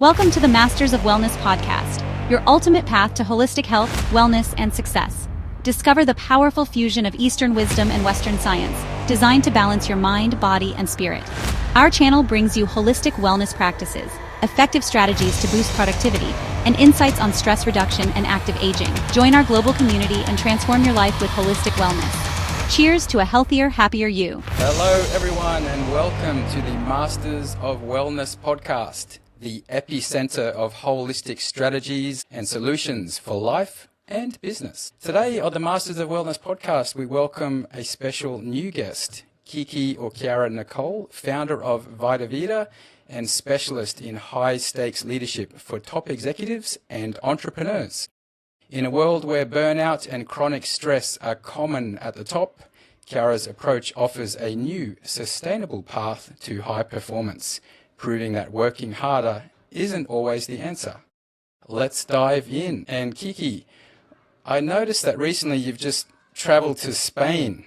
Welcome to the Masters of Wellness podcast, your ultimate path to holistic health, wellness, and success. Discover the powerful fusion of Eastern wisdom and Western science, designed to balance your mind, body, and spirit. Our channel brings you holistic wellness practices, effective strategies to boost productivity, and insights on stress reduction and active aging. Join our global community and transform your life with holistic wellness. Cheers to a healthier, happier you. Hello, everyone, and welcome to the Masters of Wellness podcast, the epicenter of holistic strategies and solutions for life and business. Today on the Masters of Wellness podcast, we welcome a special new guest, Kiki or Ciara Nicole, founder of VitaVita and specialist in high-stakes leadership for top executives and entrepreneurs. In a world where burnout and chronic stress are common at the top, Ciara's approach offers a new, sustainable path to high performance, proving that working harder isn't always the answer. Let's dive in. And Kiki, I noticed that recently you've just traveled to Spain.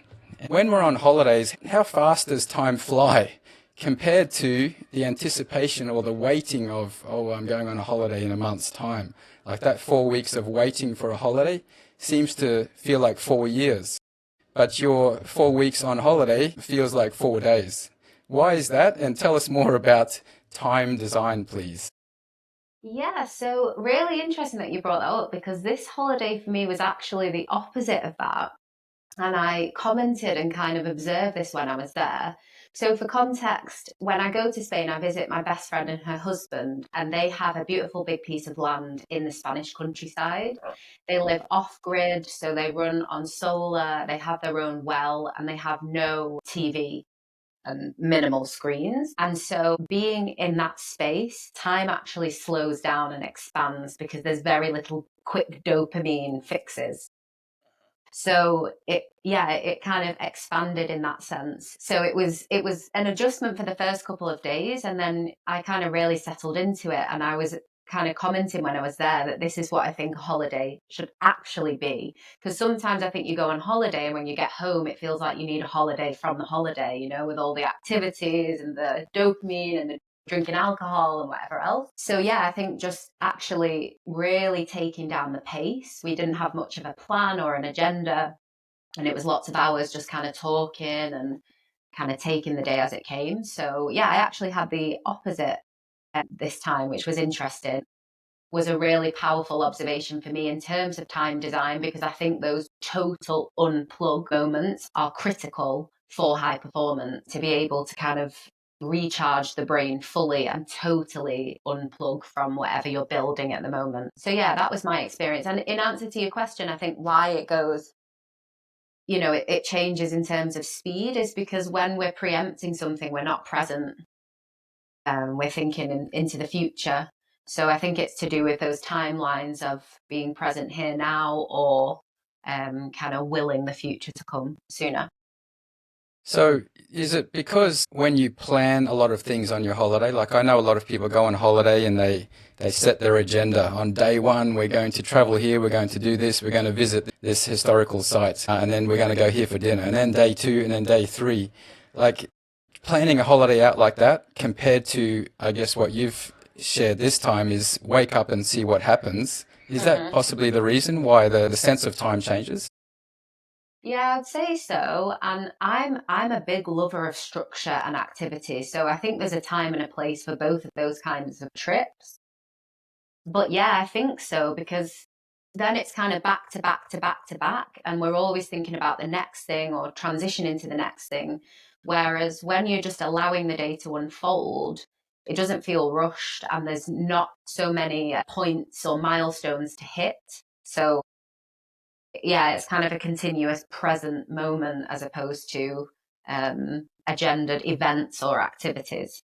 When we're on holidays, how fast does time fly compared to the anticipation or the waiting of, I'm going on a holiday in a month's time? Like that 4 weeks of waiting for a holiday seems to feel like 4 years. But your 4 weeks on holiday feels like 4 days. Why is that? And tell us more about time design, please. Yeah, so really interesting that you brought that up because this holiday for me was actually the opposite of that. And I commented and kind of observed this when I was there. So for context, when I go to Spain, I visit my best friend and her husband, and they have a beautiful big piece of land in the Spanish countryside. They live off-grid, so they run on solar, they have their own well, and they have no TV and minimal screens. And so being in that space, time actually slows down and expands because there's very little quick dopamine fixes. So it kind of expanded in that sense. So it was an adjustment for the first couple of days, and then I kind of really settled into it. And I was kind of commenting when I was there that this is what I think a holiday should actually be. Because sometimes I think you go on holiday and when you get home, it feels like you need a holiday from the holiday, you know, with all the activities and the dopamine and the drinking alcohol and whatever else. So yeah, I think just actually really taking down the pace. We didn't have much of a plan or an agenda, and it was lots of hours just kind of talking and kind of taking the day as it came. So yeah, I actually had the opposite this time, which was interesting. Was a really powerful observation for me in terms of time design, because I think those total unplug moments are critical for high performance, to be able to kind of recharge the brain fully and totally unplug from whatever you're building at the moment. So yeah, that was my experience. And in answer to your question, I think why it goes, you know, it changes in terms of speed is because when we're preempting something, we're not present. We're thinking into the future. So I think it's to do with those timelines of being present here now, or kind of willing the future to come sooner. So is it because when you plan a lot of things on your holiday, like I know a lot of people go on holiday and they set their agenda. On day one, we're going to travel here, we're going to do this, we're going to visit this historical site, and then we're going to go here for dinner. And then day two, and then day three. Like planning a holiday out like that compared to, I guess, what you've shared this time is wake up and see what happens. Is that possibly the reason why the sense of time changes? Yeah, I'd say so. And I'm a big lover of structure and activity. So I think there's a time and a place for both of those kinds of trips. But yeah, I think so, because then it's kind of back to back to back to back. And we're always thinking about the next thing or transitioning to the next thing. Whereas when you're just allowing the day to unfold, it doesn't feel rushed and there's not so many points or milestones to hit. So yeah, it's kind of a continuous present moment as opposed to agendaed events or activities.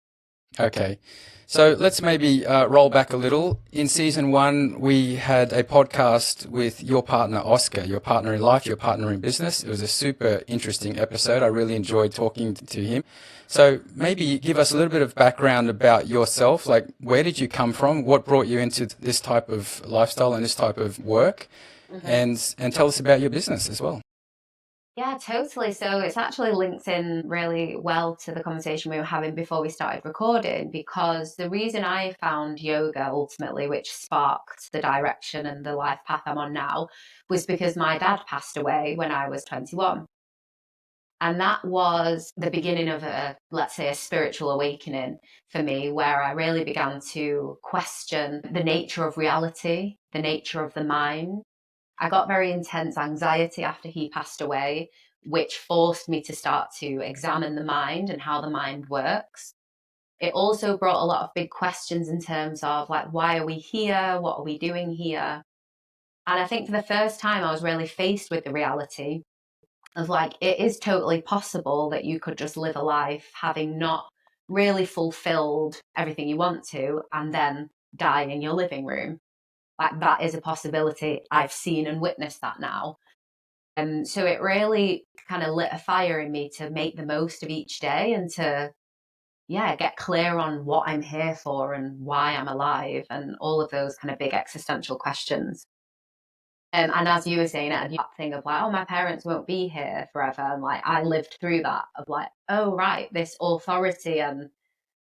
Okay. So let's maybe roll back a little. In season one, we had a podcast with your partner, Oscar, your partner in life, your partner in business. It was a super interesting episode. I really enjoyed talking to him. So maybe give us a little bit of background about yourself. Like, where did you come from? What brought you into this type of lifestyle and this type of work? And tell us about your business as well. Yeah, totally. So it's actually linked in really well to the conversation we were having before we started recording, because the reason I found yoga ultimately, which sparked the direction and the life path I'm on now, was because my dad passed away when I was 21. And that was the beginning of let's say, a spiritual awakening for me, where I really began to question the nature of reality, the nature of the mind. I got very intense anxiety after he passed away, which forced me to start to examine the mind and how the mind works. It also brought a lot of big questions in terms of, like, why are we here? What are we doing here? And I think for the first time, I was really faced with the reality of, like, it is totally possible that you could just live a life having not really fulfilled everything you want to and then die in your living room. Like, that is a possibility. I've seen and witnessed that now. So it really kind of lit a fire in me to make the most of each day and to, yeah, get clear on what I'm here for and why I'm alive and all of those kind of big existential questions. And as you were saying, that thing of, like, oh, my parents won't be here forever. And, like, I lived through that of, like, oh, right, this authority and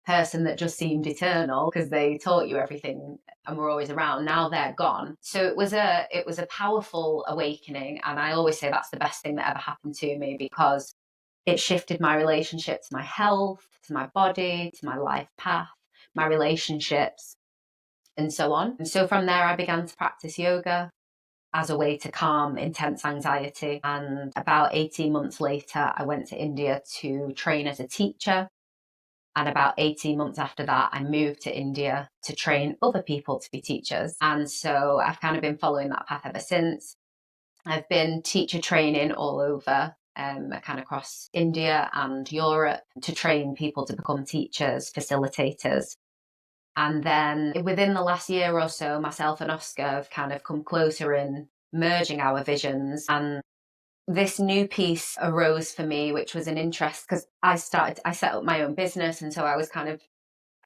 person that just seemed eternal because they taught you everything and were always around, now they're gone. So it was a powerful awakening, and I always say that's the best thing that ever happened to me, because it shifted my relationship to my health, to my body, to my life path, my relationships, and so on. And so from there I began to practice yoga as a way to calm intense anxiety. And about 18 months later, I went to India to train as a teacher. And about 18 months after that, I moved to India to train other people to be teachers. And so I've kind of been following that path ever since. I've been teacher training all over, kind of across India and Europe, to train people to become teachers, facilitators. And then within the last year or so, myself and Oscar have kind of come closer in merging our visions. And this new piece arose for me, which was an interest, because I set up my own business. And so I was kind of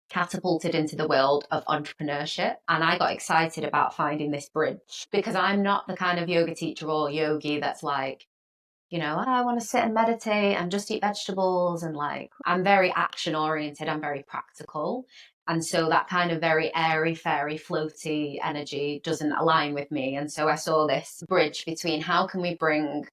catapulted into the world of entrepreneurship. And I got excited about finding this bridge, because I'm not the kind of yoga teacher or yogi that's like, I want to sit and meditate and just eat vegetables. And, like, I'm very action oriented, I'm very practical. And so that kind of very airy, fairy, floaty energy doesn't align with me. And so I saw this bridge between how can we bring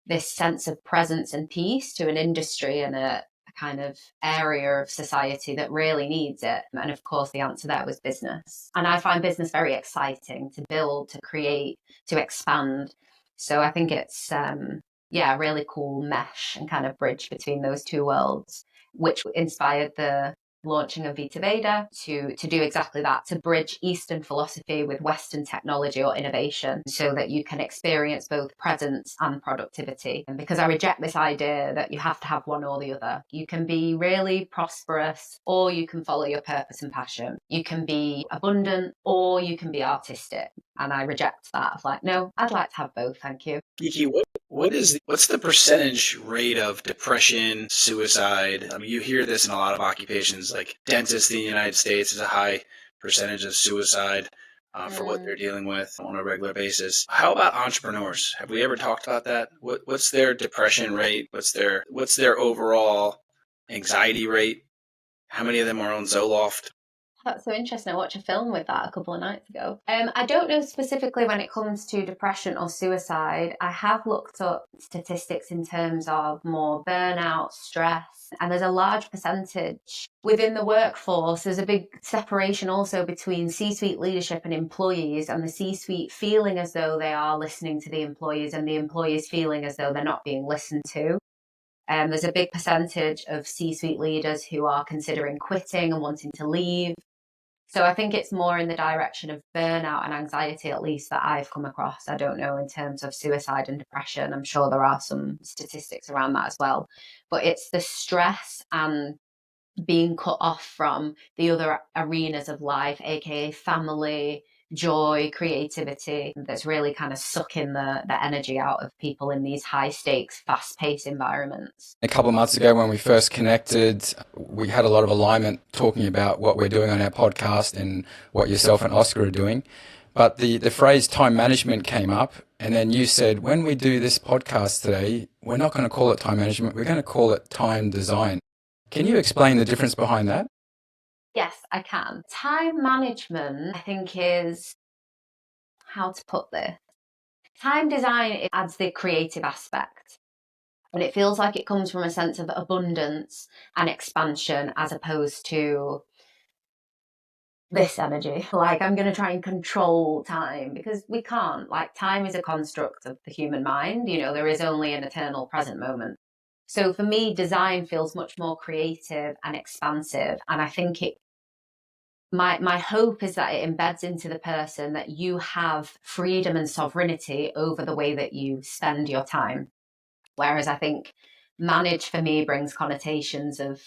this sense of presence and peace to an industry and a kind of area of society that really needs it. And of course, the answer there was business. And I find business very exciting to build, to create, to expand. So I think it's, a really cool mesh and kind of bridge between those two worlds, which inspired the launching of Vita Veda to do exactly that, to bridge Eastern philosophy with Western technology or innovation so that you can experience both presence and productivity. And because I reject this idea that you have to have one or the other. You can be really prosperous, or you can follow your purpose and passion. You can be abundant, or you can be artistic. And I reject that. Of, like, no, I'd like to have both, thank you. Kiki, what's the percentage rate of depression, suicide? I mean, you hear this in a lot of occupations, like dentists in the United States is a high percentage of suicide for what they're dealing with on a regular basis. How about entrepreneurs? Have we ever talked about that? What's their depression rate? What's their overall anxiety rate? How many of them are on Zoloft? That's so interesting. I watched a film with that a couple of nights ago. I don't know specifically when it comes to depression or suicide. I have looked up statistics in terms of more burnout, stress, and there's a large percentage within the workforce. There's a big separation also between C-suite leadership and employees, and the C-suite feeling as though they are listening to the employees and the employees feeling as though they're not being listened to. There's a big percentage of C-suite leaders who are considering quitting and wanting to leave. So I think it's more in the direction of burnout and anxiety, at least, that I've come across. I don't know in terms of suicide and depression. I'm sure there are some statistics around that as well. But it's the stress and being cut off from the other arenas of life, aka family, joy, creativity, that's really kind of sucking the energy out of people in these high stakes, fast paced environments. A couple of months ago when we first connected, we had a lot of alignment talking about what we're doing on our podcast and what yourself and Oscar are doing. But the phrase time management came up, and then you said, when we do this podcast today, we're not going to call it time management, we're going to call it time design. Can you explain the difference behind that? Yes, I can. Time management, I think, is how to put this. Time design, it adds the creative aspect. And it feels like it comes from a sense of abundance and expansion as opposed to this energy. Like, I'm going to try and control time because we can't. Like, time is a construct of the human mind. You know, there is only an eternal present moment. So for me, design feels much more creative and expansive. And I think my hope is that it embeds into the person that you have freedom and sovereignty over the way that you spend your time. Whereas I think manage for me brings connotations of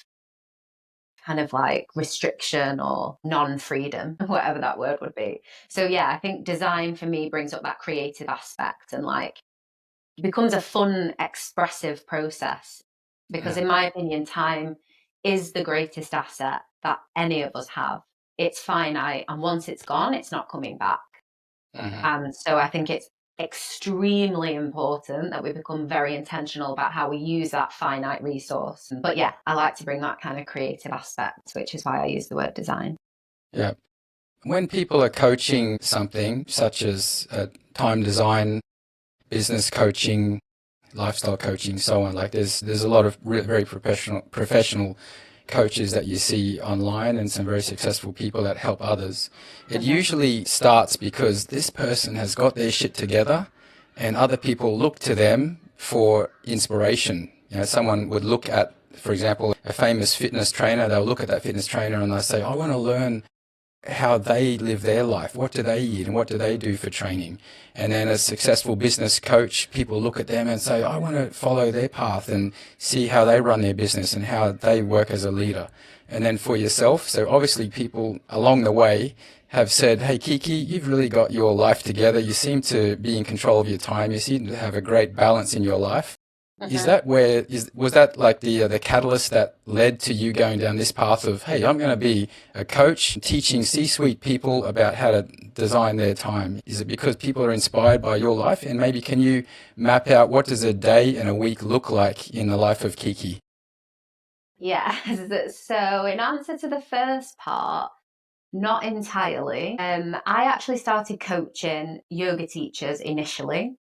kind of like restriction or non-freedom, whatever that word would be. So yeah, I think design for me brings up that creative aspect and like becomes a fun, expressive process. Because in my opinion, time is the greatest asset that any of us have. It's finite, and once it's gone, it's not coming back. And so I think it's extremely important that we become very intentional about how we use that finite resource. But yeah, I like to bring that kind of creative aspect, which is why I use the word design. Yeah. When people are coaching something such as time design, business coaching, lifestyle coaching, so on, like there's a lot of very professional coaches that you see online and some very successful people that help others. It usually starts because this person has got their shit together and other people look to them for inspiration. You know, someone would look at, for example, a famous fitness trainer, they'll look at that fitness trainer and they'll say, I want to learn how they live their life. What do they eat and what do they do for training? And then a successful business coach, people look at them and say, I want to follow their path and see how they run their business and how they work as a leader. And then for yourself, so obviously people along the way have said, hey, Kiki, you've really got your life together. You seem to be in control of your time. You seem to have a great balance in your life. Is that was that like the catalyst that led to you going down this path of, hey, I'm going to be a coach teaching C-suite people about how to design their time? Is it because people are inspired by your life? And maybe can you map out what does a day and a week look like in the life of Kiki? Yeah. So in answer to the first part, not entirely. I actually started coaching yoga teachers initially,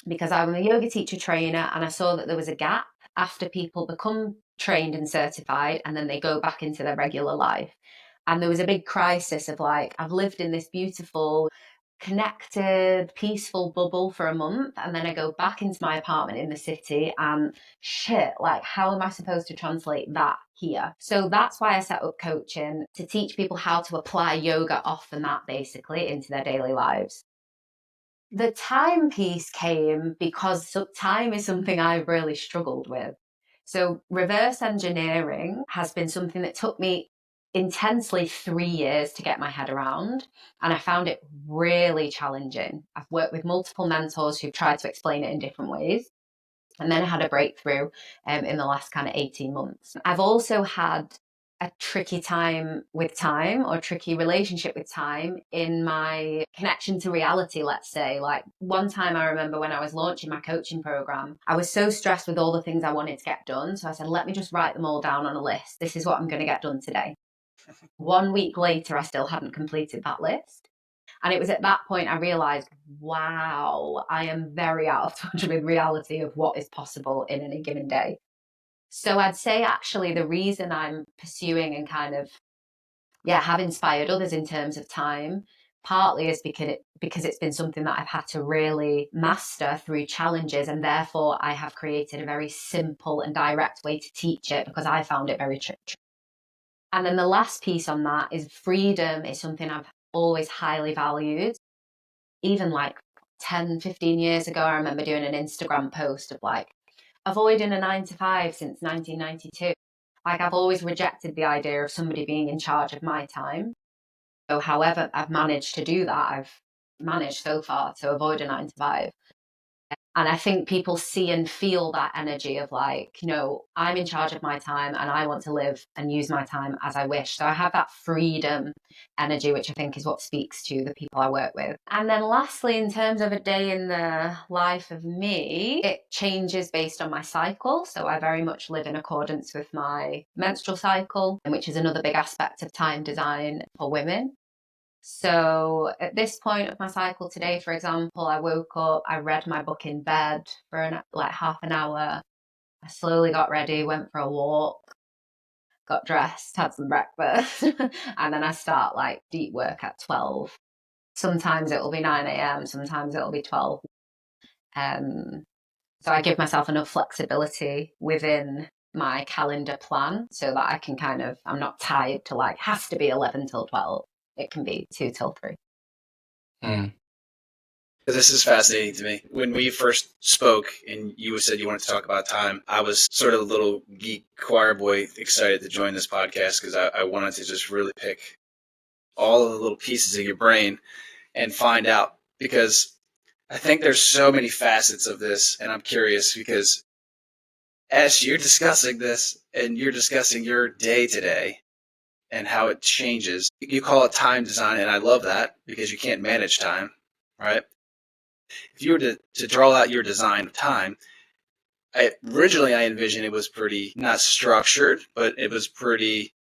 because I'm a yoga teacher trainer and I saw that there was a gap after people become trained and certified and then they go back into their regular life. And there was a big crisis of like, I've lived in this beautiful, connected, peaceful bubble for a month. And then I go back into my apartment in the city and shit, like, how am I supposed to translate that here? So that's why I set up coaching to teach people how to apply yoga off the mat basically into their daily lives. The time piece came because time is something I've really struggled with. So reverse engineering has been something that took me intensely 3 years to get my head around. And I found it really challenging. I've worked with multiple mentors who've tried to explain it in different ways. And then I had a breakthrough in the last kind of 18 months. I've also had a tricky time with time or tricky relationship with time in my connection to reality, let's say. Like one time I remember when I was launching my coaching program, I was so stressed with all the things I wanted to get done. So I said, let me just write them all down on a list. This is what I'm going to get done today. 1 week later, I still hadn't completed that list. And it was at that point I realized, wow, I am very out of touch with reality of what is possible in any given day. So I'd say actually the reason I'm pursuing and kind of, have inspired others in terms of time, partly is because it's been something that I've had to really master through challenges. And therefore I have created a very simple and direct way to teach it because I found it very tricky. And then the last piece on that is freedom is something I've always highly valued. Even like 10, 15 years ago, I remember doing an Instagram post of like, avoiding a 9 to 5 since 1992. Like I've always rejected the idea of somebody being in charge of my time. So however I've managed to do that, I've managed so far to avoid a 9 to 5. And I think people see and feel that energy of like, I'm in charge of my time and I want to live and use my time as I wish. So I have that freedom energy, which I think is what speaks to the people I work with. And then lastly, in terms of a day in the life of me, it changes based on my cycle. So I very much live in accordance with my menstrual cycle, which is another big aspect of time design for women. So at this point of my cycle today, for example, I woke up, I read my book in bed for like half an hour. I slowly got ready, went for a walk, got dressed, had some breakfast, and then I start like deep work at 12. Sometimes it will be 9 a.m., sometimes it will be 12. So I give myself enough flexibility within my calendar plan so that I can I'm not tied to like, has to be 11 till 12. It can be 2 till 3. Mm. This is fascinating to me. When we first spoke and you said you wanted to talk about time, I was sort of a little geek choir boy excited to join this podcast because I wanted to just really pick all of the little pieces of your brain and find out, because I think there's so many facets of this, and I'm curious because as you're discussing this and you're discussing your day to day and how it changes, you call it time design, and I love that because you can't manage time, right? If you were to draw out your design of time, originally I envisioned it was pretty, not structured, but it was pretty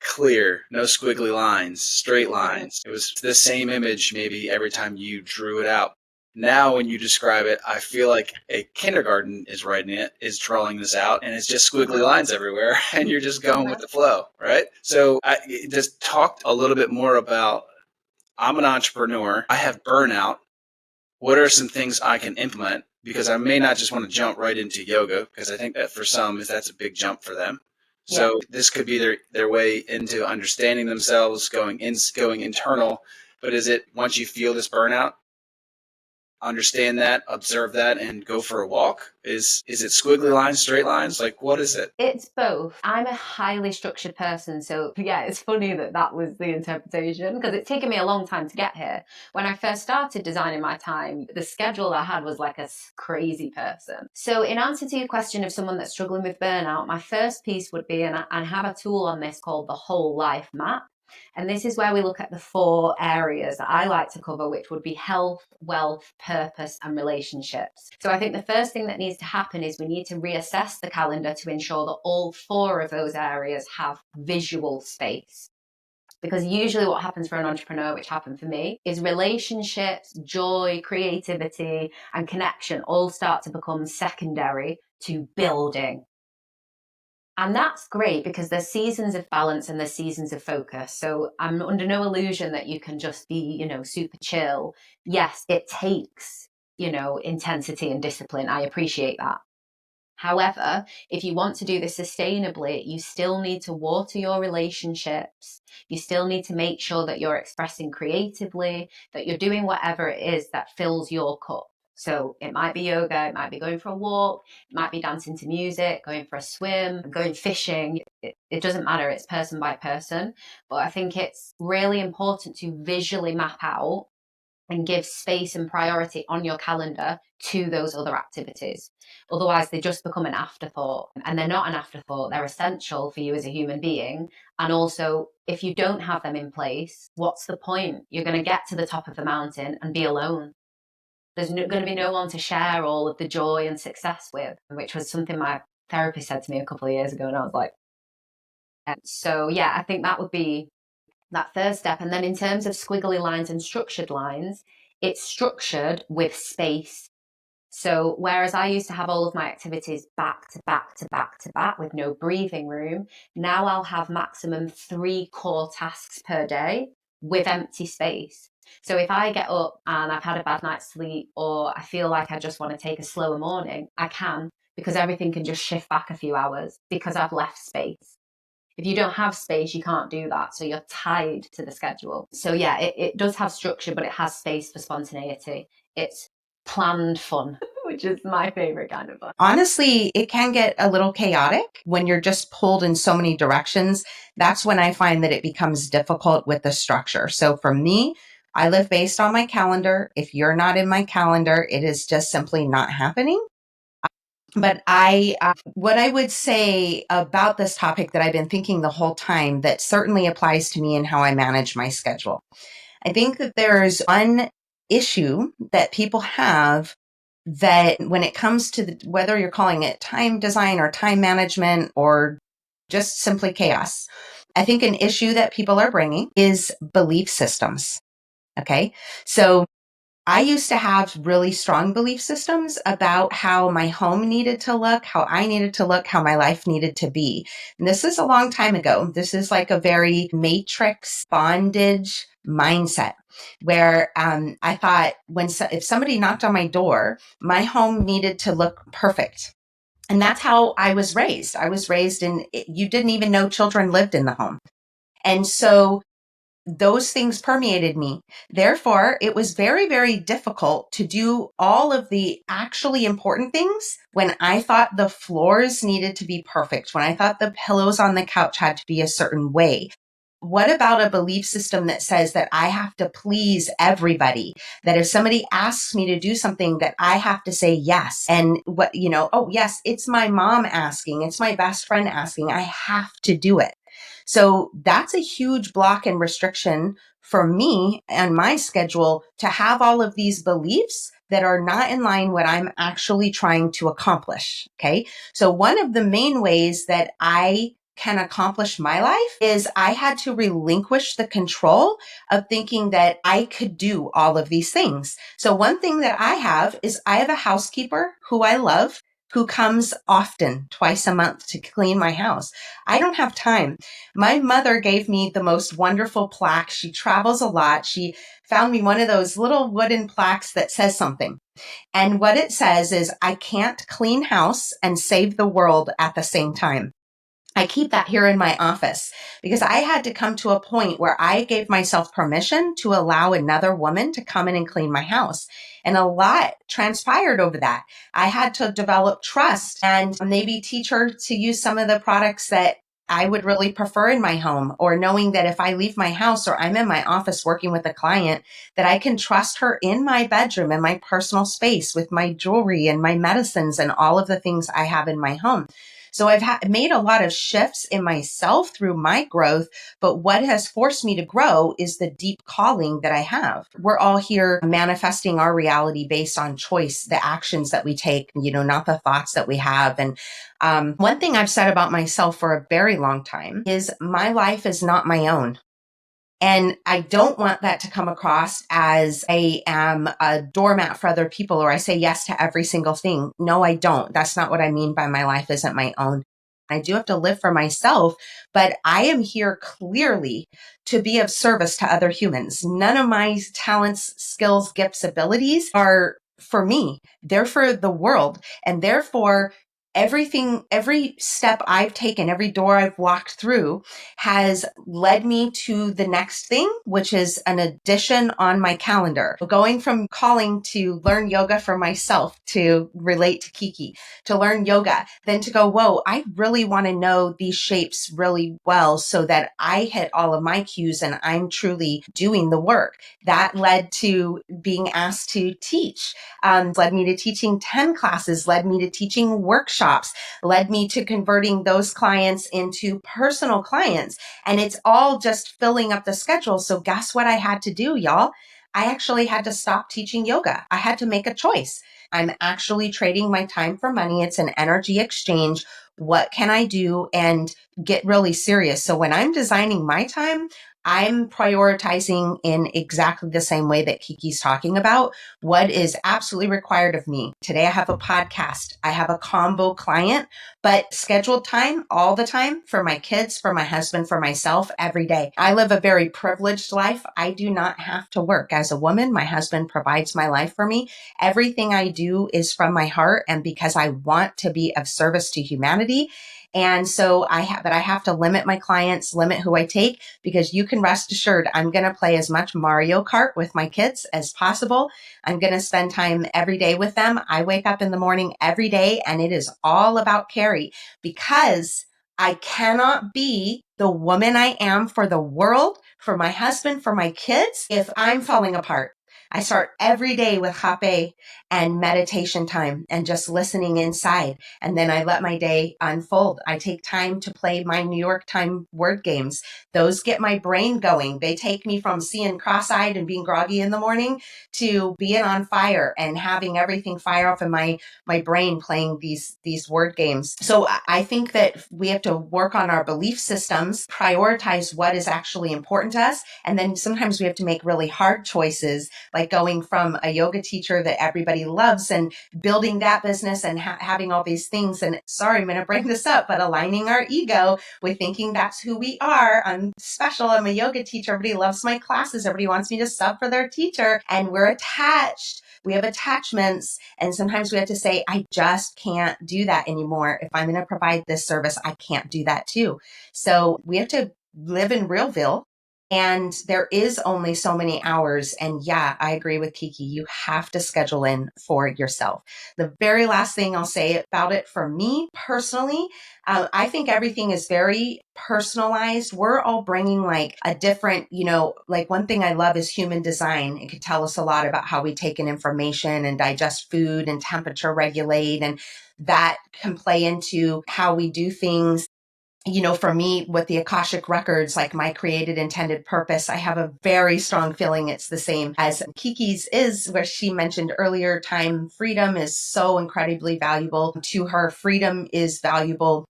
clear, no squiggly lines, straight lines. It was the same image maybe every time you drew it out. Now when you describe it, I feel like a kindergarten is writing it, is drawing this out, and it's just squiggly lines everywhere, and you're just going with the flow, right? So I just talked a little bit more about, I'm an entrepreneur, I have burnout. What are some things I can implement? Because I may not just want to jump right into yoga, because I think that for some, that's a big jump for them. So this could be their way into understanding themselves, going internal. But is it, once you feel this burnout, understand that, observe that, and go for a walk? Is it squiggly lines, straight lines? Like, what is it? It's both. I'm a highly structured person. So yeah, it's funny that was the interpretation because it's taken me a long time to get here. When I first started designing my time, the schedule I had was like a crazy person. So in answer to your question of someone that's struggling with burnout, my first piece would be, and I have a tool on this called the Whole Life Map. And this is where we look at the 4 areas that I like to cover, which would be health, wealth, purpose, and relationships. So I think the first thing that needs to happen is we need to reassess the calendar to ensure that all 4 of those areas have visual space. Because usually what happens for an entrepreneur, which happened for me, is relationships, joy, creativity, and connection all start to become secondary to building. And that's great because there's seasons of balance and there's seasons of focus. So I'm under no illusion that you can just be, super chill. Yes, it takes, intensity and discipline. I appreciate that. However, if you want to do this sustainably, you still need to water your relationships. You still need to make sure that you're expressing creatively, that you're doing whatever it is that fills your cup. So it might be yoga, it might be going for a walk, it might be dancing to music, going for a swim, going fishing. It doesn't matter, it's person by person. But I think it's really important to visually map out and give space and priority on your calendar to those other activities. Otherwise, they just become an afterthought. And they're not an afterthought, they're essential for you as a human being. And also, if you don't have them in place, what's the point? You're going to get to the top of the mountain and be alone. There's going to be no one to share all of the joy and success with, which was something my therapist said to me a couple of years ago. And I was like, so yeah, I think that would be that first step. And then in terms of squiggly lines and structured lines, it's structured with space. So whereas I used to have all of my activities back to back to back to back with no breathing room, now I'll have maximum 3 core tasks per day with empty space. So if I get up and I've had a bad night's sleep, or I feel like I just want to take a slower morning, I can, because everything can just shift back a few hours because I've left space. If you don't have space, you can't do that. So you're tied to the schedule. So yeah, it does have structure, but it has space for spontaneity. It's planned fun, which is my favorite kind of fun. Honestly, it can get a little chaotic when you're just pulled in so many directions. That's when I find that it becomes difficult with the structure. So for me, I live based on my calendar. If you're not in my calendar, it is just simply not happening. But what I would say about this topic that I've been thinking the whole time that certainly applies to me and how I manage my schedule. I think that there's one issue that people have that when it comes to whether you're calling it time design or time management or just simply chaos, I think an issue that people are bringing is belief systems. Okay. So I used to have really strong belief systems about how my home needed to look, how I needed to look, how my life needed to be. And this is a long time ago. This is like a very matrix bondage mindset where I thought if somebody knocked on my door, my home needed to look perfect. And that's how I was raised. I was raised you didn't even know children lived in the home. And so those things permeated me. Therefore, it was very, very difficult to do all of the actually important things when I thought the floors needed to be perfect, when I thought the pillows on the couch had to be a certain way. What about a belief system that says that I have to please everybody? That if somebody asks me to do something that I have to say yes. And oh yes, it's my mom asking, it's my best friend asking, I have to do it. So that's a huge block and restriction for me and my schedule to have all of these beliefs that are not in line what I'm actually trying to accomplish. Okay. So one of the main ways that I can accomplish my life is I had to relinquish the control of thinking that I could do all of these things. So one thing that I have is I have a housekeeper who I love, who comes often, twice a month to clean my house. I don't have time. My mother gave me the most wonderful plaque. She travels a lot. She found me one of those little wooden plaques that says something. And what it says is, I can't clean house and save the world at the same time. I keep that here in my office because I had to come to a point where I gave myself permission to allow another woman to come in and clean my house. And a lot transpired over that. I had to develop trust and maybe teach her to use some of the products that I would really prefer in my home, or knowing that if I leave my house or I'm in my office working with a client, that I can trust her in my bedroom and my personal space with my jewelry and my medicines and all of the things I have in my home. So I've made a lot of shifts in myself through my growth, but what has forced me to grow is the deep calling that I have. We're all here manifesting our reality based on choice, the actions that we take, not the thoughts that we have. And one thing I've said about myself for a very long time is my life is not my own. And I don't want that to come across as I am a doormat for other people or I say yes to every single thing. No, I don't. That's not what I mean by my life isn't my own. I do have to live for myself, but I am here clearly to be of service to other humans. None of my talents, skills, gifts, abilities are for me. They're for the world. And therefore, every step I've taken, every door I've walked through has led me to the next thing, which is an addition on my calendar. Going from calling to learn yoga for myself, to relate to Kiki, to learn yoga, then to go, whoa, I really want to know these shapes really well so that I hit all of my cues and I'm truly doing the work. That led to being asked to teach, led me to teaching 10 classes, led me to teaching workshops, led me to converting those clients into personal clients. And it's all just filling up the schedule. So guess what I had to do, y'all? I actually had to stop teaching yoga. I had to make a choice. I'm actually trading my time for money. It's an energy exchange. What can I do? And get really serious. So when I'm designing my time, I'm prioritizing in exactly the same way that Kiki's talking about what is absolutely required of me. Today, I have a podcast. I have a combo client, but scheduled time all the time for my kids, for my husband, for myself every day. I live a very privileged life. I do not have to work. As a woman, my husband provides my life for me. Everything I do is from my heart and because I want to be of service to humanity. And so I have to limit my clients, limit who I take, because you can rest assured I'm going to play as much Mario Kart with my kids as possible. I'm going to spend time every day with them. I wake up in the morning every day and it is all about Kari because I cannot be the woman I am for the world, for my husband, for my kids, if I'm falling apart. I start every day with hape and meditation time and just listening inside. And then I let my day unfold. I take time to play my New York Time word games. Those get my brain going. They take me from seeing cross-eyed and being groggy in the morning to being on fire and having everything fire off in my brain playing these word games. So I think that we have to work on our belief systems, prioritize what is actually important to us. And then sometimes we have to make really hard choices, like going from a yoga teacher that everybody loves and building that business and having all these things. And sorry, I'm going to bring this up, but aligning our ego with thinking that's who we are. I'm special. I'm a yoga teacher. Everybody loves my classes. Everybody wants me to sub for their teacher. And we're attached. We have attachments. And sometimes we have to say, I just can't do that anymore. If I'm going to provide this service, I can't do that too. So we have to live in Realville. And there is only so many hours. And yeah, I agree with Kiki. You have to schedule in for yourself. The very last thing I'll say about it for me personally, I think everything is very personalized. We're all bringing like a different, like one thing I love is human design. It could tell us a lot about how we take in information and digest food and temperature regulate. And that can play into how we do things. For me, with the Akashic records, like my created intended purpose, I have a very strong feeling it's the same as Kiki's is, where she mentioned earlier, time freedom is so incredibly valuable to her. Freedom is valuable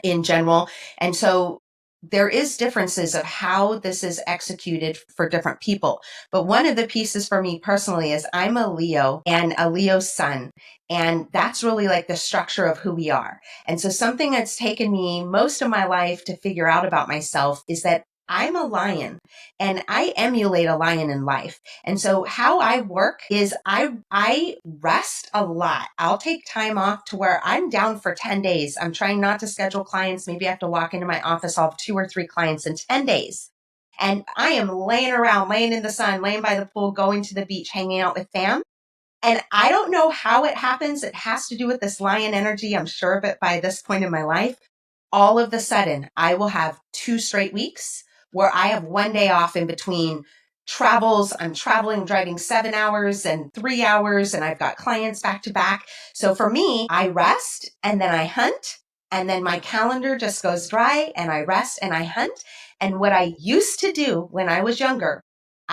in general. And so there is differences of how this is executed for different people. But one of the pieces for me personally is I'm a Leo and a Leo sun. And that's really like the structure of who we are. And so something that's taken me most of my life to figure out about myself is that I'm a lion and I emulate a lion in life. And so how I work is I rest a lot. I'll take time off to where I'm down for 10 days. I'm trying not to schedule clients. Maybe I have to walk into my office. I'll have 2 or 3 clients in 10 days. And I am laying around, laying in the sun, laying by the pool, going to the beach, hanging out with fam. And I don't know how it happens. It has to do with this lion energy. I'm sure of it by this point in my life. All of a sudden, I will have 2 straight weeks where I have 1 day off in between travels. I'm traveling, driving 7 hours and 3 hours, and I've got clients back to back. So for me, I rest and then I hunt, and then my calendar just goes dry and I rest and I hunt. And what I used to do when I was younger,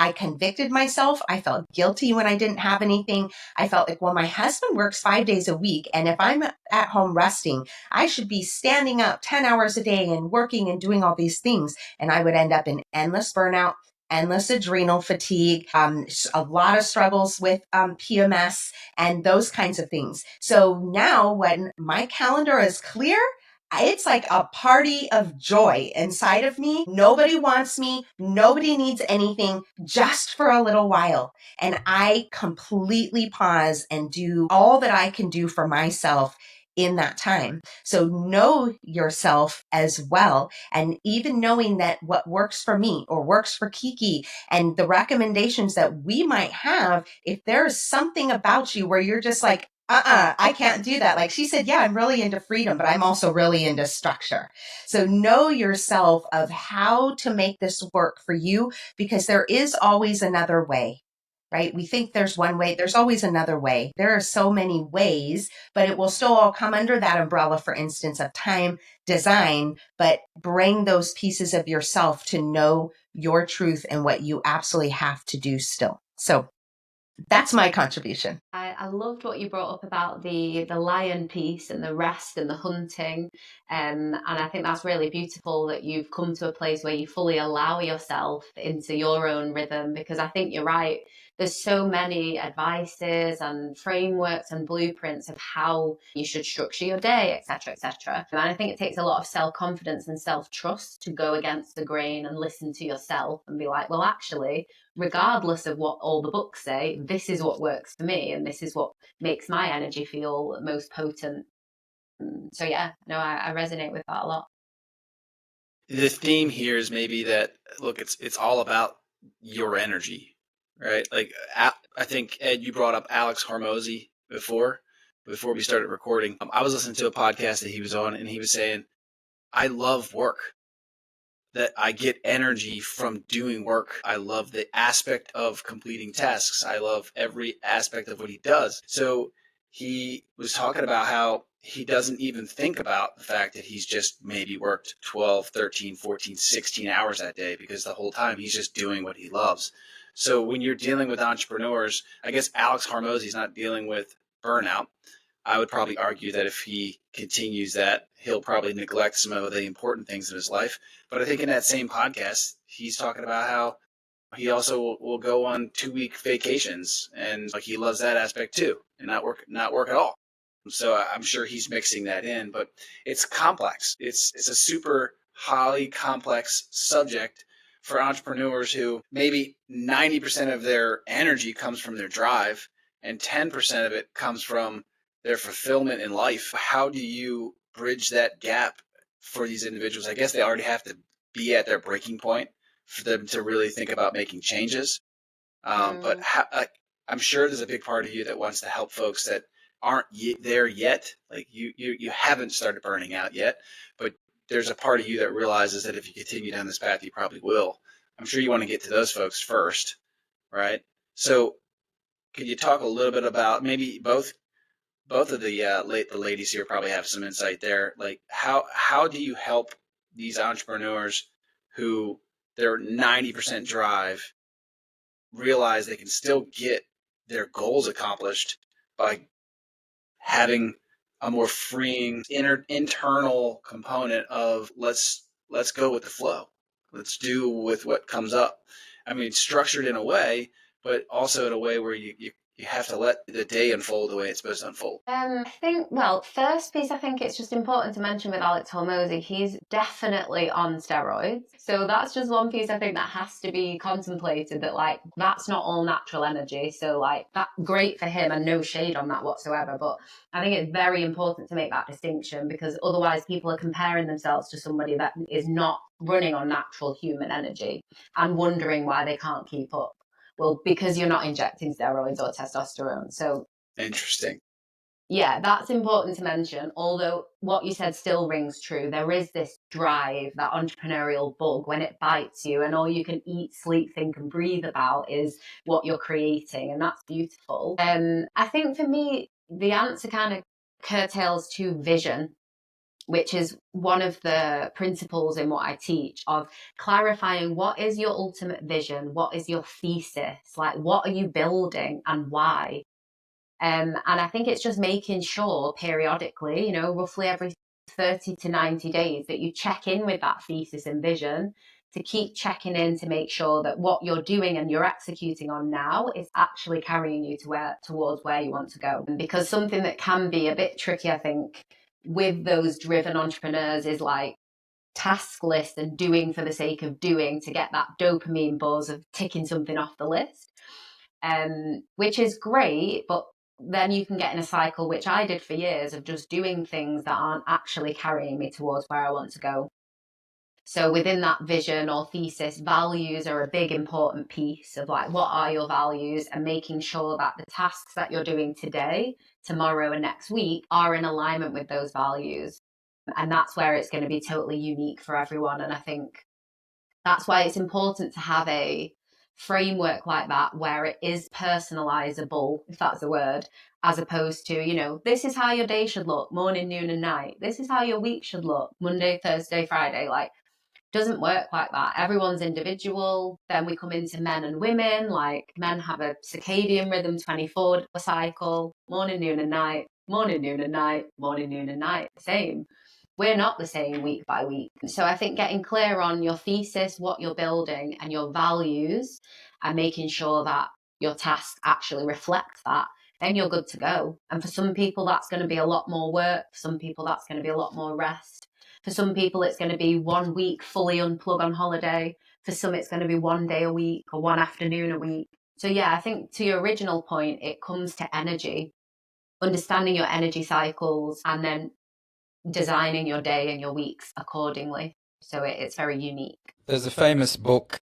I convicted myself. I felt guilty when I didn't have anything. I felt like, well, my husband works 5 days a week. And if I'm at home resting, I should be standing up 10 hours a day and working and doing all these things. And I would end up in endless burnout, endless adrenal fatigue, a lot of struggles with PMS and those kinds of things. So now when my calendar is clear, it's like a party of joy inside of me. Nobody wants me. Nobody needs anything just for a little while. And I completely pause and do all that I can do for myself in that time. So know yourself as well. And even knowing that what works for me or works for Kiki and the recommendations that we might have, if there's something about you where you're just like, I can't do that. Like she said, yeah, I'm really into freedom, but I'm also really into structure. So know yourself of how to make this work for you, because there is always another way, right? We think there's one way. There's always another way. There are so many ways, but it will still all come under that umbrella, for instance, of time design, but bring those pieces of yourself to know your truth and what you absolutely have to do still. So that's my contribution. I loved what you brought up about the lion piece and the rest and the hunting. And I think that's really beautiful that you've come to a place where you fully allow yourself into your own rhythm, because I think you're right. There's so many advices and frameworks and blueprints of how you should structure your day, etc., etc. And I think it takes a lot of self-confidence and self-trust to go against the grain and listen to yourself and be like, well, actually, regardless of what all the books say, this is what works for me and this is what makes my energy feel most potent. So yeah, no, I resonate with that a lot. The theme here is maybe that, look, it's all about your energy, right? Like I think, Ed, you brought up Alex Hormozy before we started recording. I was listening to a podcast that he was on, and he was saying I love work, that I get energy from doing work. I love the aspect of completing tasks. I love every aspect of what he does. So he was talking about how he doesn't even think about the fact that he's just maybe worked 12, 13, 14, 16 hours that day, because the whole time he's just doing what he loves. So when you're dealing with entrepreneurs, I guess Alex Hormozy's not dealing with burnout. I would probably argue that if he continues that, he'll probably neglect some of the important things in his life. But I think in that same podcast, he's talking about how he also will go on 2-week vacations, and like he loves that aspect too, and not work at all. So I'm sure he's mixing that in, but it's complex. It's a super highly complex subject for entrepreneurs who maybe 90% of their energy comes from their drive and 10% of it comes from their fulfillment in life. How do you bridge that gap for these individuals? I guess they already have to be at their breaking point for them to really think about making changes. But I'm sure there's a big part of you that wants to help folks that aren't there yet. Like you haven't started burning out yet, but there's a part of you that realizes that if you continue down this path, you probably will. I'm sure you want to get to those folks first, right? So could you talk a little bit about maybe both of the ladies here probably have some insight there. Like how do you help these entrepreneurs who their 90% drive realize they can still get their goals accomplished by having a more freeing internal component of let's go with the flow. Let's do with what comes up. I mean, structured in a way, but also in a way where you have to let the day unfold the way it's supposed to unfold. I think, well, first piece, I think it's just important to mention with Alex Hormozy, he's definitely on steroids. So that's just one piece I think that has to be contemplated, that like, that's not all natural energy. So like, that's great for him and no shade on that whatsoever. But I think it's very important to make that distinction, because otherwise people are comparing themselves to somebody that is not running on natural human energy and wondering why they can't keep up. Well, because you're not injecting steroids or testosterone. So Interesting. yeah, that's important to mention. Although what you said still rings true. There is this drive, that entrepreneurial bug, when it bites you, and all you can eat, sleep, think, and breathe about is what you're creating. And that's beautiful. I think for me, the answer kind of curtails to vision, which is one of the principles in what I teach, of clarifying what is your ultimate vision, what is your thesis, like what are you building and why. And I think it's just making sure periodically, roughly every 30 to 90 days, that you check in with that thesis and vision, to keep checking in to make sure that what you're doing and you're executing on now is actually carrying you towards where you want to go. Because something that can be a bit tricky, I think, with those driven entrepreneurs is like task list and doing for the sake of doing to get that dopamine buzz of ticking something off the list, which is great, but then you can get in a cycle, which I did for years, of just doing things that aren't actually carrying me towards where I want to go. So within that vision or thesis, values are a big important piece of like, what are your values, and making sure that the tasks that you're doing today, tomorrow, and next week are in alignment with those values. And that's where it's going to be totally unique for everyone. And I think that's why it's important to have a framework like that, where it is personalizable, if that's a word, as opposed to, this is how your day should look, morning, noon, and night. This is how your week should look, Monday, Thursday, Friday. Like, doesn't work like that. Everyone's individual. Then we come into men and women. Like, men have a circadian rhythm, 24 cycle, morning, noon, and night, morning, noon, and night, morning, noon, and night, same. We're not the same week by week. So I think getting clear on your thesis, what you're building, and your values, and making sure that your tasks actually reflect that, then you're good to go. And for some people, that's going to be a lot more work. For some people, that's going to be a lot more rest. For some people, it's going to be 1 week fully unplug on holiday. For some, it's going to be 1 day a week or 1 afternoon a week. So yeah, I think to your original point, it comes to energy, understanding your energy cycles, and then designing your day and your weeks accordingly. So it's very unique. There's a famous book,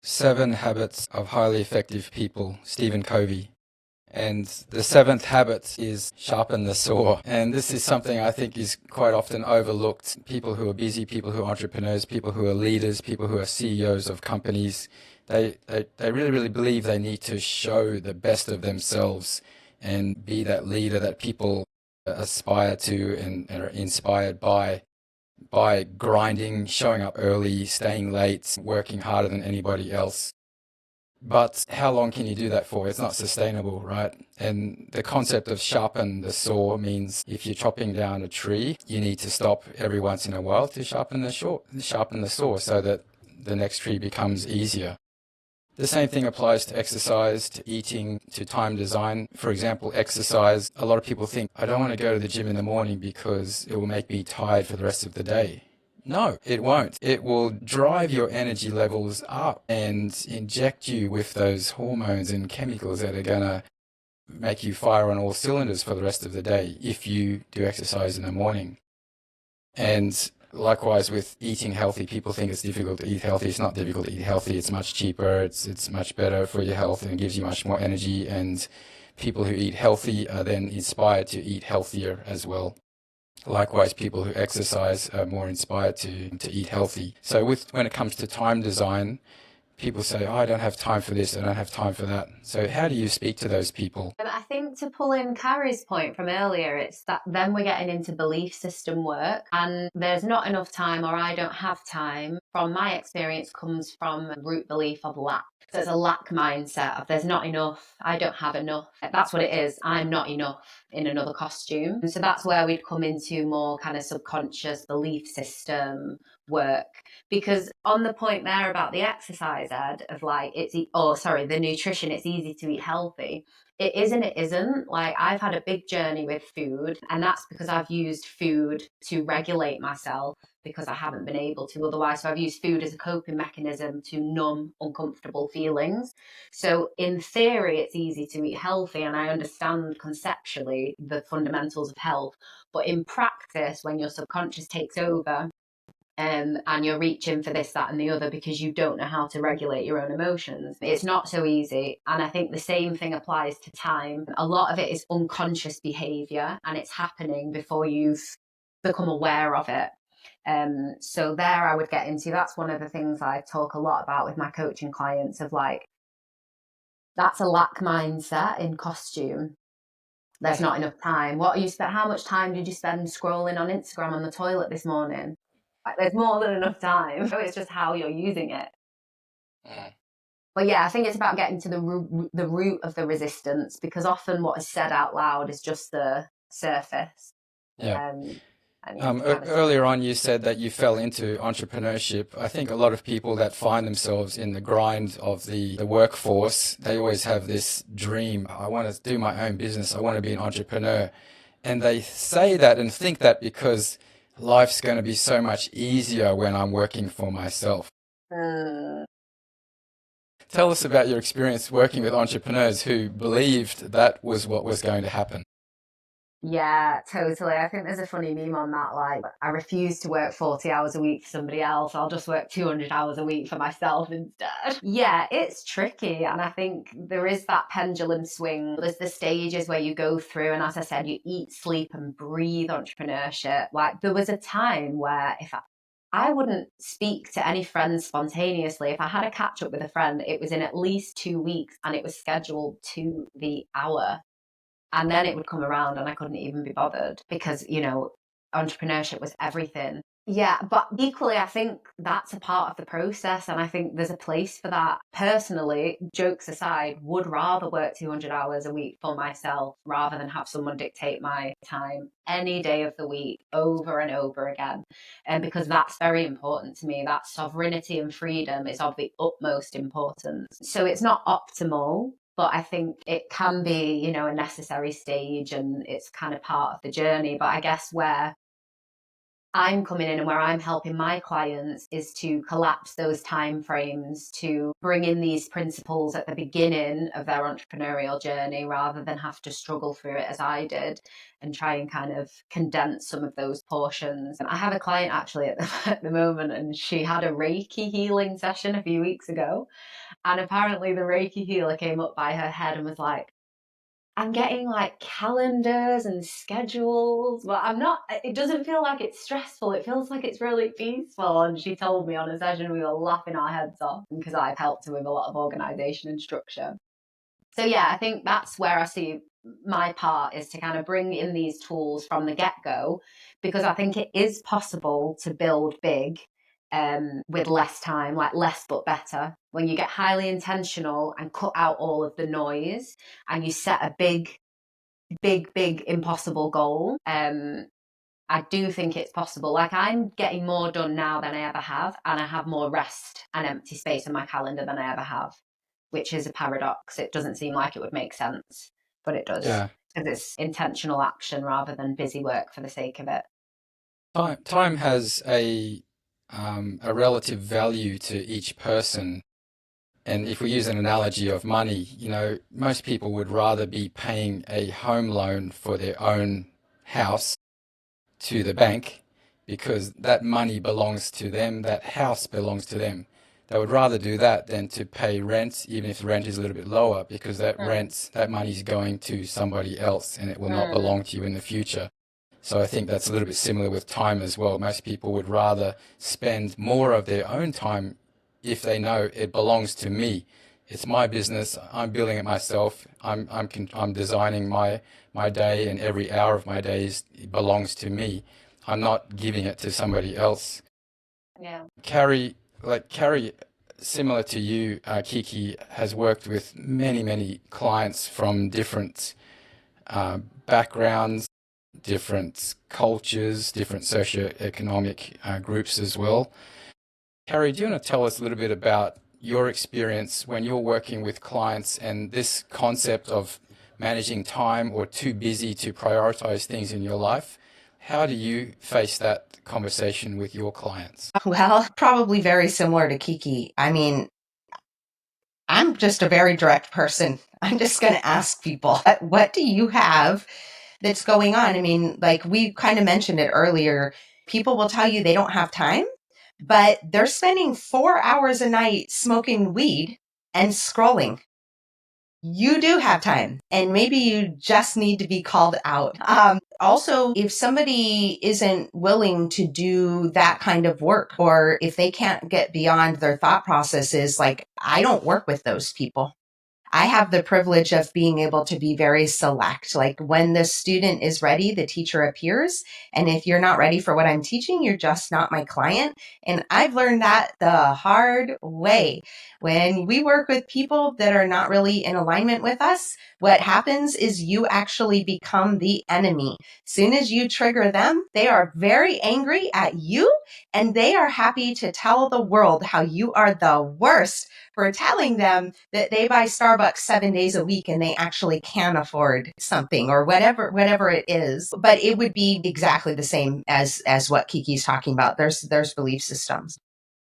7 Habits of Highly Effective People, Stephen Covey. And the seventh habit is sharpen the saw. And this is something I think is quite often overlooked. People who are busy, people who are entrepreneurs, people who are leaders, people who are CEOs of companies, they really, really believe they need to show the best of themselves and be that leader that people aspire to and are inspired by grinding, showing up early, staying late, working harder than anybody else. But how long can you do that for? It's not sustainable, right? And the concept of sharpen the saw means if you're chopping down a tree, you need to stop every once in a while to sharpen the saw so that the next tree becomes easier. The same thing applies to exercise, to eating, to time design. For example, exercise. A lot of people think, I don't want to go to the gym in the morning because it will make me tired for the rest of the day. No, it won't. It will drive your energy levels up and inject you with those hormones and chemicals that are going to make you fire on all cylinders for the rest of the day if you do exercise in the morning. And likewise with eating healthy, people think it's difficult to eat healthy. It's not difficult to eat healthy. It's much cheaper. It's much better for your health and gives you much more energy. And people who eat healthy are then inspired to eat healthier as well. Likewise, people who exercise are more inspired to eat healthy. So when it comes to time design, people say, oh, I don't have time for this, I don't have time for that. So how do you speak to those people? I think to pull in Kari's point from earlier, it's that then we're getting into belief system work and there's not enough time or I don't have time. From my experience comes from a root belief of lack. So it's a lack mindset of there's not enough, I don't have enough. That's what it is. I'm not enough in another costume. And so that's where we'd come into more kind of subconscious belief system work. Because on the point there about the exercise, Ed, of like, the nutrition, it's easy to eat healthy. It is and it isn't. Like, I've had a big journey with food, and that's because I've used food to regulate myself because I haven't been able to otherwise. So I've used food as a coping mechanism to numb uncomfortable feelings. So in theory, it's easy to eat healthy, and I understand conceptually the fundamentals of health. But in practice, when your subconscious takes over, and you're reaching for this, that, and the other because you don't know how to regulate your own emotions. It's not so easy. And I think the same thing applies to time. A lot of it is unconscious behavior and it's happening before you've become aware of it. So there I would get into, that's one of the things I talk a lot about with my coaching clients of like, that's a lack mindset in costume. There's not enough time. How much time did you spend scrolling on Instagram on the toilet this morning? There's more than enough time. So it's just how you're using it. But yeah, I think it's about getting to the root of the resistance because often what is said out loud is just the surface. Yeah. Earlier on, you said that you fell into entrepreneurship. I think a lot of people that find themselves in the grind of the workforce, they always have this dream. I want to do my own business. I want to be an entrepreneur. And they say that and think that because life's going to be so much easier when I'm working for myself. Tell us about your experience working with entrepreneurs who believed that was what was going to happen. Yeah, totally. I think there's a funny meme on that. Like, I refuse to work 40 hours a week for somebody else. I'll just work 200 hours a week for myself instead. Yeah, it's tricky. And I think there is that pendulum swing. There's the stages where you go through. And as I said, you eat, sleep and breathe entrepreneurship. Like, there was a time where if I wouldn't speak to any friends spontaneously. If I had a catch up with a friend, it was in at least 2 weeks and it was scheduled to the hour. And then it would come around and I couldn't even be bothered because, entrepreneurship was everything. Yeah, but equally, I think that's a part of the process. And I think there's a place for that. Personally, jokes aside, would rather work 200 hours a week for myself rather than have someone dictate my time any day of the week over and over again. And because that's very important to me, that sovereignty and freedom is of the utmost importance. So it's not optimal. But I think it can be, a necessary stage and it's kind of part of the journey. But I guess where I'm coming in and where I'm helping my clients is to collapse those time frames, to bring in these principles at the beginning of their entrepreneurial journey rather than have to struggle through it as I did and try and kind of condense some of those portions. I have a client actually at the moment and she had a Reiki healing session a few weeks ago. And apparently the Reiki healer came up by her head and was like, I'm getting like calendars and schedules, but it doesn't feel like it's stressful. It feels like it's really peaceful. And she told me on a session, we were laughing our heads off because I've helped her with a lot of organization and structure. So yeah, I think that's where I see my part, is to kind of bring in these tools from the get-go, because I think it is possible to build big with less time, like less but better. When you get highly intentional and cut out all of the noise and you set a big, impossible goal, I do think it's possible. Like, I'm getting more done now than I ever have, and I have more rest and empty space in my calendar than I ever have, which is a paradox. It doesn't seem like it would make sense, but it does. Yeah. Because it's intentional action rather than busy work for the sake of it. Time has a relative value to each person. And if we use an analogy of money, most people would rather be paying a home loan for their own house to the bank, because that money belongs to them, that house belongs to them. They would rather do that than to pay rent, even if the rent is a little bit lower, because that money is going to somebody else and it will not belong to you in the future. So I think that's a little bit similar with time as well. Most people would rather spend more of their own time if they know it belongs to me. It's my business. I'm building it myself. I'm designing my day, and every hour of my days belongs to me. I'm not giving it to somebody else. Yeah. Kari, similar to you, Kiki has worked with many clients from different backgrounds, different cultures, different socioeconomic groups as well. Kari, do you want to tell us a little bit about your experience when you're working with clients and this concept of managing time, or too busy to prioritize things in your life? How do you face that conversation with your clients? Well, probably very similar to Kiki. I mean, I'm just a very direct person. I'm just going to ask people, what do you have that's going on? I mean, like we kind of mentioned it earlier, people will tell you they don't have time, but they're spending 4 hours a night smoking weed and scrolling. You do have time, and maybe you just need to be called out. Also, if somebody isn't willing to do that kind of work, or if they can't get beyond their thought processes, like I don't work with those people. I have the privilege of being able to be very select. Like when the student is ready, the teacher appears. And if you're not ready for what I'm teaching, you're just not my client. And I've learned that the hard way. When we work with people that are not really in alignment with us, what happens is you actually become the enemy. Soon as you trigger them, they are very angry at you, and they are happy to tell the world how you are the worst for telling them that they buy Starbucks 7 days a week and they actually can afford something, or whatever it is. But it would be exactly the same as what Kiki's talking about. There's belief systems.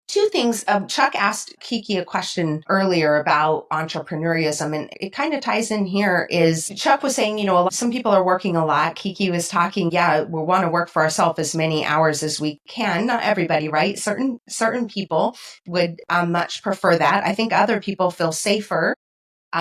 Two things. Chuck asked Kiki a question earlier about entrepreneurialism, and it kind of ties in here. Is Chuck was saying, some people are working a lot. Kiki was talking, yeah, we want to work for ourselves as many hours as we can. Not everybody, right? Certain people would much prefer that. I think other people feel safer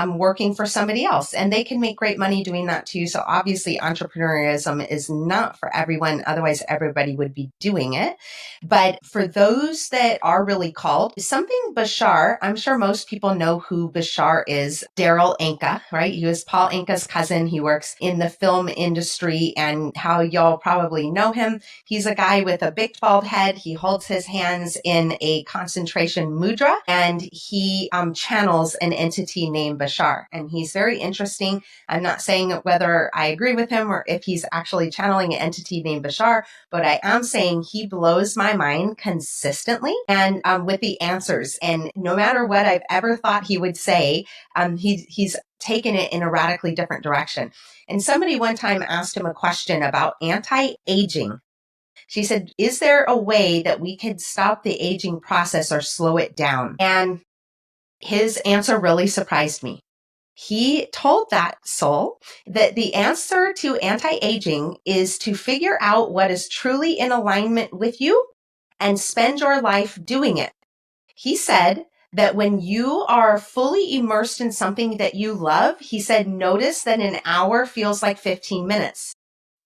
working for somebody else, and they can make great money doing that too. So obviously entrepreneurialism is not for everyone. Otherwise everybody would be doing it. But for those that are really called, something Bashar, I'm sure most people know who Bashar is. Daryl Anka, right? He was Paul Anka's cousin. He works in the film industry, and how y'all probably know him. He's a guy with a big bald head. He holds his hands in a concentration mudra, and he channels an entity named Bashar. And he's very interesting. I'm not saying whether I agree with him or if he's actually channeling an entity named Bashar, but I am saying he blows my mind consistently and with the answers. And no matter what I've ever thought he would say, he's taken it in a radically different direction. And somebody one time asked him a question about anti-aging. She said, is there a way that we could stop the aging process or slow it down? And his answer really surprised me. He told that soul that the answer to anti-aging is to figure out what is truly in alignment with you and spend your life doing it. He said that when you are fully immersed in something that you love, he said, notice that an hour feels like 15 minutes.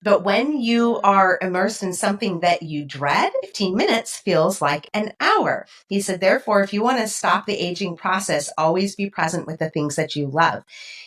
But when you are immersed in something that you dread, 15 minutes feels like an hour. He said, therefore, if you want to stop the aging process, always be present with the things that you love.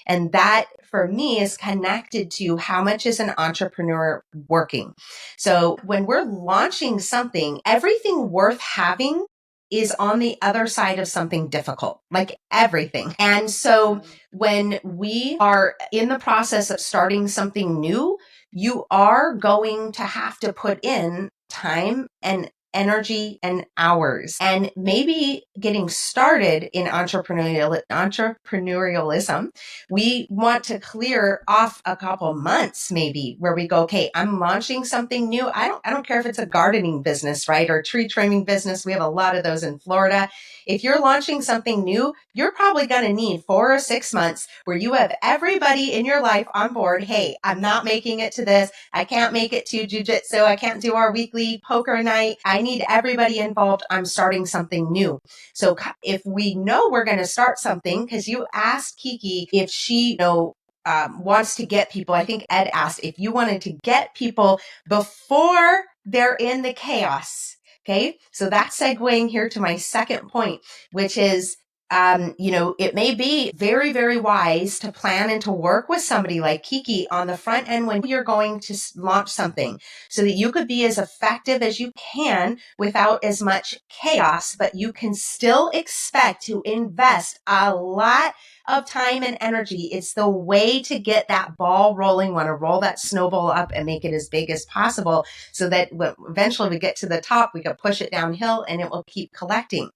And that, for me, is connected to how much is an entrepreneur working. So when we're launching something, everything worth having is on the other side of something difficult, like everything. And so when we are in the process of starting something new, you are going to have to put in time and energy and hours. And maybe getting started in entrepreneurialism, we want to clear off a couple months maybe where we go, okay, I'm launching something new. I don't care if it's a gardening business, right? Or tree trimming business. We have a lot of those in Florida. If you're launching something new, you're probably going to need 4 or 6 months where you have everybody in your life on board. Hey, I'm not making it to this. I can't make it to jujitsu. I can't do our weekly poker night. I need everybody involved. I'm starting something new. So if we know we're going to start something, because you asked Kiki if she, wants to get people. I think Ed asked if you wanted to get people before they're in the chaos. Okay. So that's segueing here to my second point, which is, it may be very, very wise to plan and to work with somebody like Kiki on the front end when you're going to launch something so that you could be as effective as you can without as much chaos, but you can still expect to invest a lot of time and energy. It's the way to get that ball rolling, want to roll that snowball up and make it as big as possible so that when eventually we get to the top, we can push it downhill and it will keep collecting.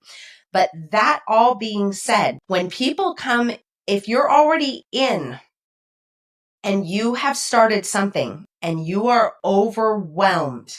But that all being said, when people come, if you're already in and you have started something and you are overwhelmed,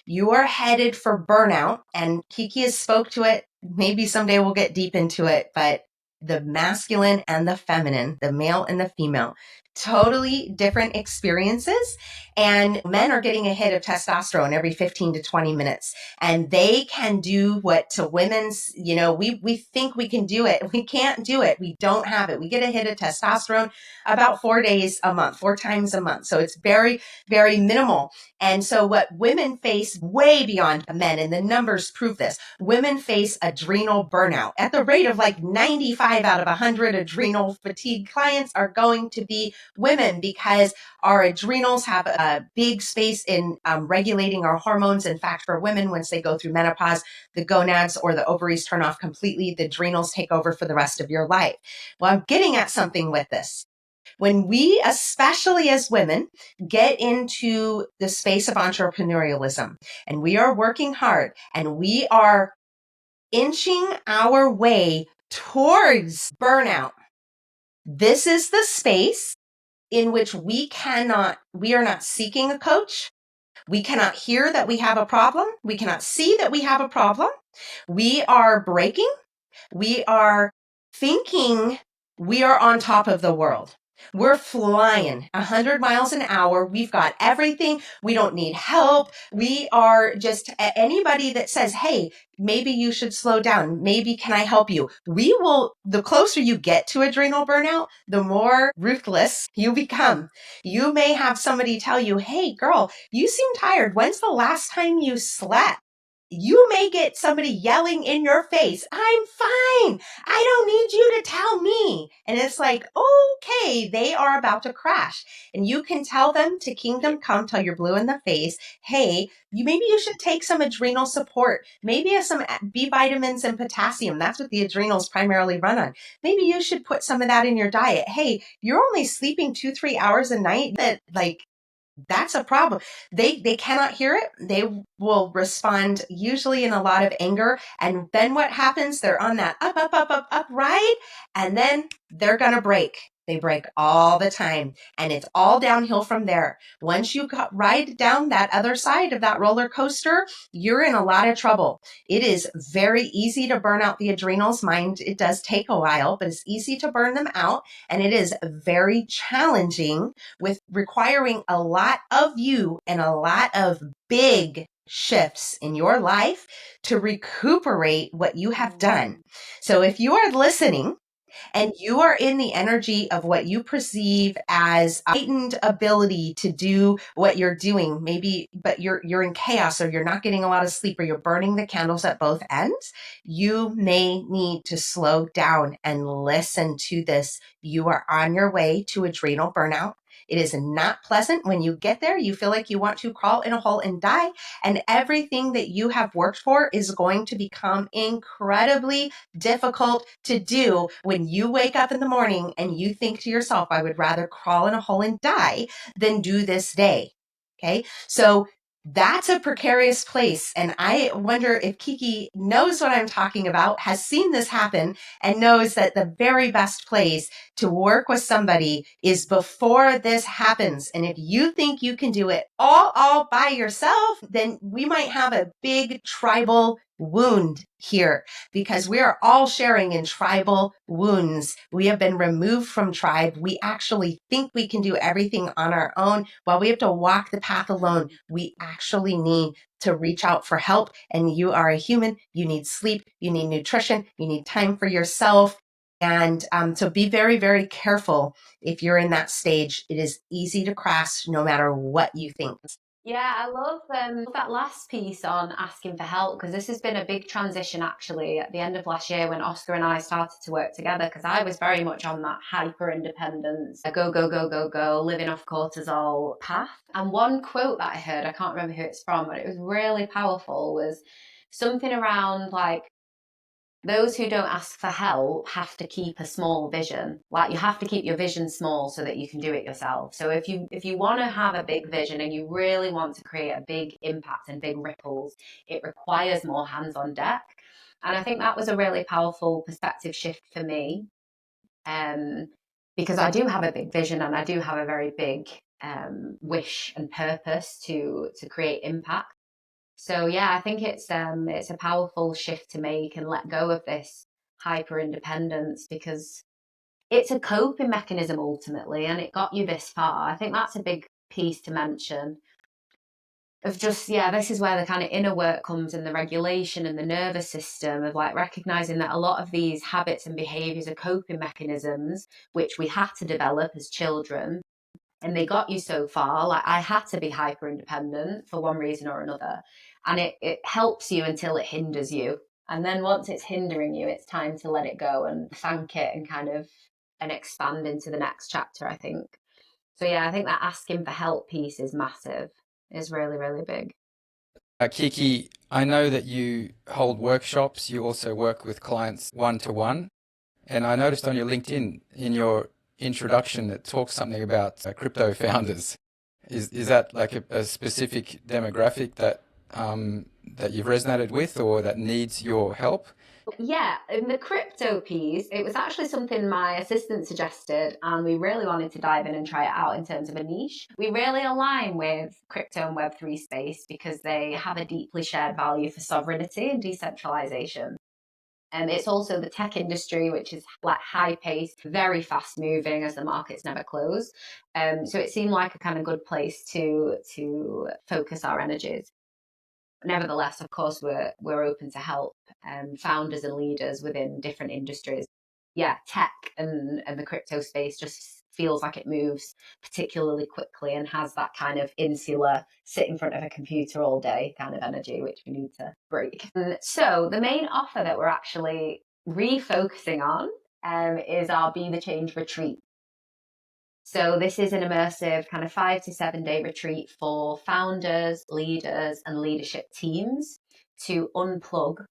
you are headed for burnout. And Kiki has spoke to it. Maybe someday we'll get deep into it, but the masculine and the feminine, the male and the female, totally different experiences. And men are getting a hit of testosterone every 15 to 20 minutes. And they can do what to women's, we think we can do it. We can't do it. We don't have it. We get a hit of testosterone about 4 days a month, 4 times a month. So it's very, very minimal. And so what women face way beyond men, and the numbers prove this, women face adrenal burnout at the rate of like 95 out of 100 adrenal fatigue clients are going to be women because our adrenals have a big space in regulating our hormones. In fact, for women, once they go through menopause, the gonads or the ovaries turn off completely. The adrenals take over for the rest of your life. Well, I'm getting at something with this. When we, especially as women, get into the space of entrepreneurialism and we are working hard and we are inching our way towards burnout, this is the space in which we are not seeking a coach. We cannot hear that we have a problem. We cannot see that we have a problem. We are breaking. We are thinking we are on top of the world. We're flying 100 miles an hour. We've got everything. We don't need help. We are just anybody that says, hey, maybe you should slow down. Maybe can I help you? The closer you get to adrenal burnout, the more ruthless you become. You may have somebody tell you, hey, girl, you seem tired. When's the last time you slept? You may get somebody yelling in your face, I'm fine. I don't need you to tell me. And it's like, okay, they are about to crash. And you can tell them to kingdom come till you're blue in the face. Hey, maybe you should take some adrenal support. Maybe some B vitamins and potassium. That's what the adrenals primarily run on. Maybe you should put some of that in your diet. Hey, you're only sleeping 2-3 hours a night. That's a problem. They cannot hear it. They will respond usually in a lot of anger. And then what happens? They're on that up ride. And then they're going to break. They break all the time. And it's all downhill from there. Once you ride down that other side of that roller coaster, you're in a lot of trouble. It is very easy to burn out the adrenals. Mind, it does take a while, but it's easy to burn them out. And it is very challenging with requiring a lot of you and a lot of big shifts in your life to recuperate what you have done. So if you are listening and you are in the energy of what you perceive as a heightened ability to do what you're doing, maybe, but you're in chaos, or you're not getting a lot of sleep, or you're burning the candles at both ends, you may need to slow down and listen to this. You are on your way to adrenal burnout. It is not pleasant. When you get there, you feel like you want to crawl in a hole and die. And everything that you have worked for is going to become incredibly difficult to do when you wake up in the morning and you think to yourself, I would rather crawl in a hole and die than do this day. Okay. So that's a precarious place. And I wonder if Kiki knows what I'm talking about, has seen this happen, and knows that the very best place to work with somebody is before this happens. And if you think you can do it all by yourself, then we might have a big tribal wound here, because we are all sharing in tribal wounds. We have been removed from tribe. We actually think we can do everything on our own. While we have to walk the path alone, we actually need to reach out for help. And you are a human. You need sleep. You need nutrition. You need time for yourself. And so be very, very careful if you're in that stage. It is easy to crash no matter what you think. Yeah, I love that last piece on asking for help, because this has been a big transition actually at the end of last year when Oscar and I started to work together, because I was very much on that hyper independence, go, go, go, go, go, living off cortisol path. And one quote that I heard, I can't remember who it's from, but it was really powerful, was something around like, those who don't ask for help have to keep a small vision. Like, you have to keep your vision small so that you can do it yourself. So if you want to have a big vision and you really want to create a big impact and big ripples, it requires more hands on deck. And I think that was a really powerful perspective shift for me, because I do have a big vision and I do have a very big wish and purpose to create impact. So yeah, I think it's a powerful shift to make and let go of this hyper independence, because it's a coping mechanism ultimately, and it got you this far. I think that's a big piece to mention. Of just, yeah, this is where the kind of inner work comes, and the regulation and the nervous system, of like recognizing that a lot of these habits and behaviors are coping mechanisms which we had to develop as children, and they got you so far. Like, I had to be hyper independent for one reason or another, and it helps you until it hinders you, and then once it's hindering you, it's time to let it go and thank it and kind of and expand into the next chapter, I think. So yeah, I think that asking for help piece is massive, is really, really big. Kiki, I know that you hold workshops. You also work with clients one-to-one. And I noticed on your LinkedIn, in your introduction, it talks something about crypto founders. Is that like a specific demographic that that you've resonated with, or that needs your help? Yeah, in the crypto piece, it was actually something my assistant suggested, and we really wanted to dive in and try it out in terms of a niche. We really align with crypto and Web3 space because they have a deeply shared value for sovereignty and decentralization. And it's also the tech industry, which is like high paced, very fast moving, as the markets never close. So it seemed like a kind of good place to focus our energies. Nevertheless, of course, we're open to help founders and leaders within different industries. Yeah, tech and the crypto space just feels like it moves particularly quickly and has that kind of insular, sit in front of a computer all day kind of energy, which we need to break. So the main offer that we're actually refocusing on is our Be the Change retreat. So this is an immersive kind of 5 to 7 day retreat for founders, leaders, and leadership teams to unplug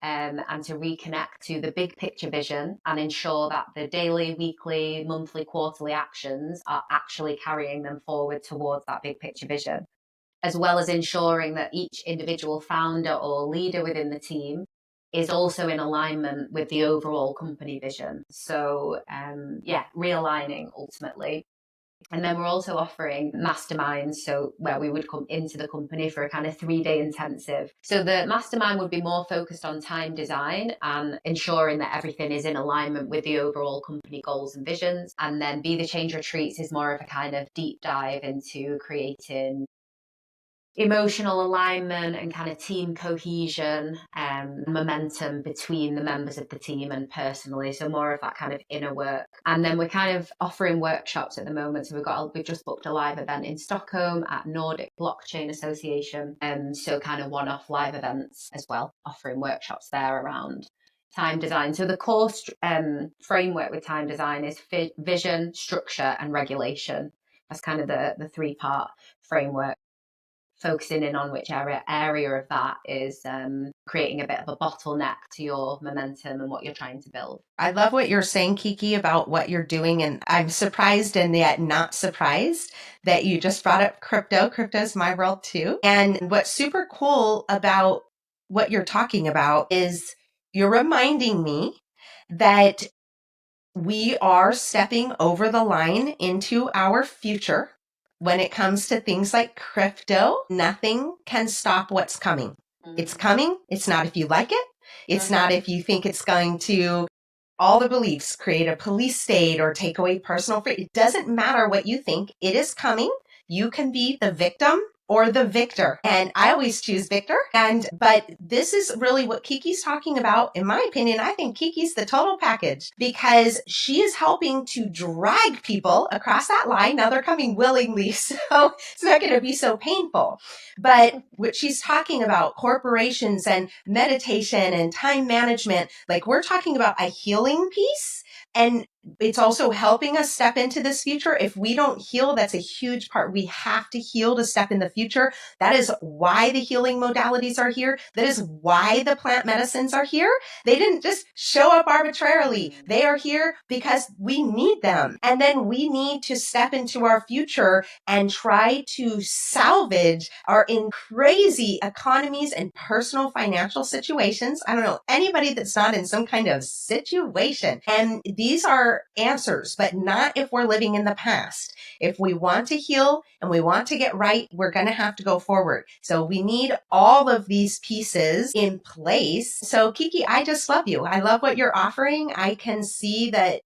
and to reconnect to the big picture vision and ensure that the daily, weekly, monthly, quarterly actions are actually carrying them forward towards that big picture vision, as well as ensuring that each individual founder or leader within the team is also in alignment with the overall company vision. So, yeah, realigning ultimately. And then we're also offering masterminds, so where we would come into the company for a kind of 3 day intensive. So the mastermind would be more focused on time design and ensuring that everything is in alignment with the overall company goals and visions. And then Be the Change retreats is more of a kind of deep dive into creating emotional alignment and kind of team cohesion, momentum between the members of the team and personally. So more of that kind of inner work. And then we're kind of offering workshops at the moment. So we've just booked a live event in Stockholm at Nordic Blockchain Association. So kind of one-off live events as well, offering workshops there around time design. So the core framework with time design is vision, structure, and regulation. That's kind of the three-part framework, focusing in on which area of that is creating a bit of a bottleneck to your momentum and what you're trying to build. I love what you're saying, Kiki, about what you're doing. And I'm surprised and yet not surprised that you just brought up crypto. Crypto is my world too. And what's super cool about what you're talking about is you're reminding me that we are stepping over the line into our future. When it comes to things like crypto, nothing can stop what's coming. It's coming. It's not if you like it. It's not if you think it's going to, all the beliefs, create a police state or take away personal freedom. It doesn't matter what you think. It is coming. You can be the victim or the victor. And I always choose victor. But this is really what Kiki's talking about. In my opinion, I think Kiki's the total package because she is helping to drag people across that line. Now they're coming willingly, so it's not going to be so painful. But what she's talking about, corporations and meditation and time management, like we're talking about a healing piece. And it's also helping us step into this future. If we don't heal, that's a huge part. We have to heal to step in the future. That is why the healing modalities are here. That is why the plant medicines are here. They didn't just show up arbitrarily. They are here because we need them. And then we need to step into our future and try to salvage our in crazy economies and personal financial situations. I don't know anybody that's not in some kind of situation. And these are answers, but not if we're living in the past. If we want to heal and we want to get right, we're going to have to go forward. So we need all of these pieces in place. So Kiki, I just love you. I love what you're offering. I can see that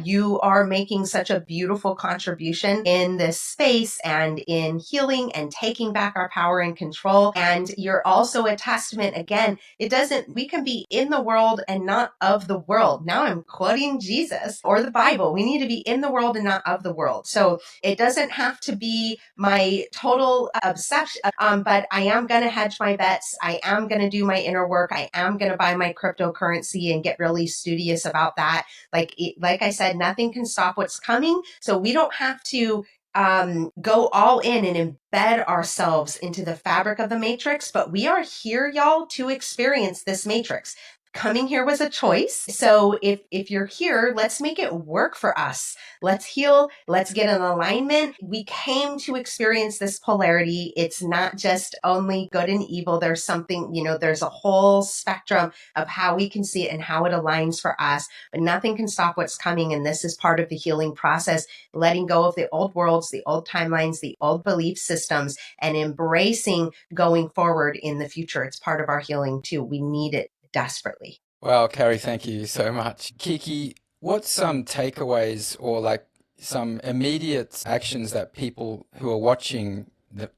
you are making such a beautiful contribution in this space and in healing and taking back our power and control. And you're also a testament. Again, we can be in the world and not of the world. Now I'm quoting Jesus or the Bible. We need to be in the world and not of the world. So it doesn't have to be my total obsession, but I am going to hedge my bets. I am going to do my inner work. I am going to buy my cryptocurrency and get really studious about that. Like I said, nothing can stop what's coming. So we don't have to go all in and embed ourselves into the fabric of the matrix, but we are here, y'all, to experience this matrix. Coming here was a choice. So if you're here, let's make it work for us. Let's heal. Let's get in alignment. We came to experience this polarity. It's not just only good and evil. There's something, there's a whole spectrum of how we can see it and how it aligns for us, but nothing can stop what's coming. And this is part of the healing process, letting go of the old worlds, the old timelines, the old belief systems, and embracing going forward in the future. It's part of our healing too. We need it desperately. Wow, Kari, thank you so much. Kiki, what's some takeaways or like some immediate actions that people who are watching,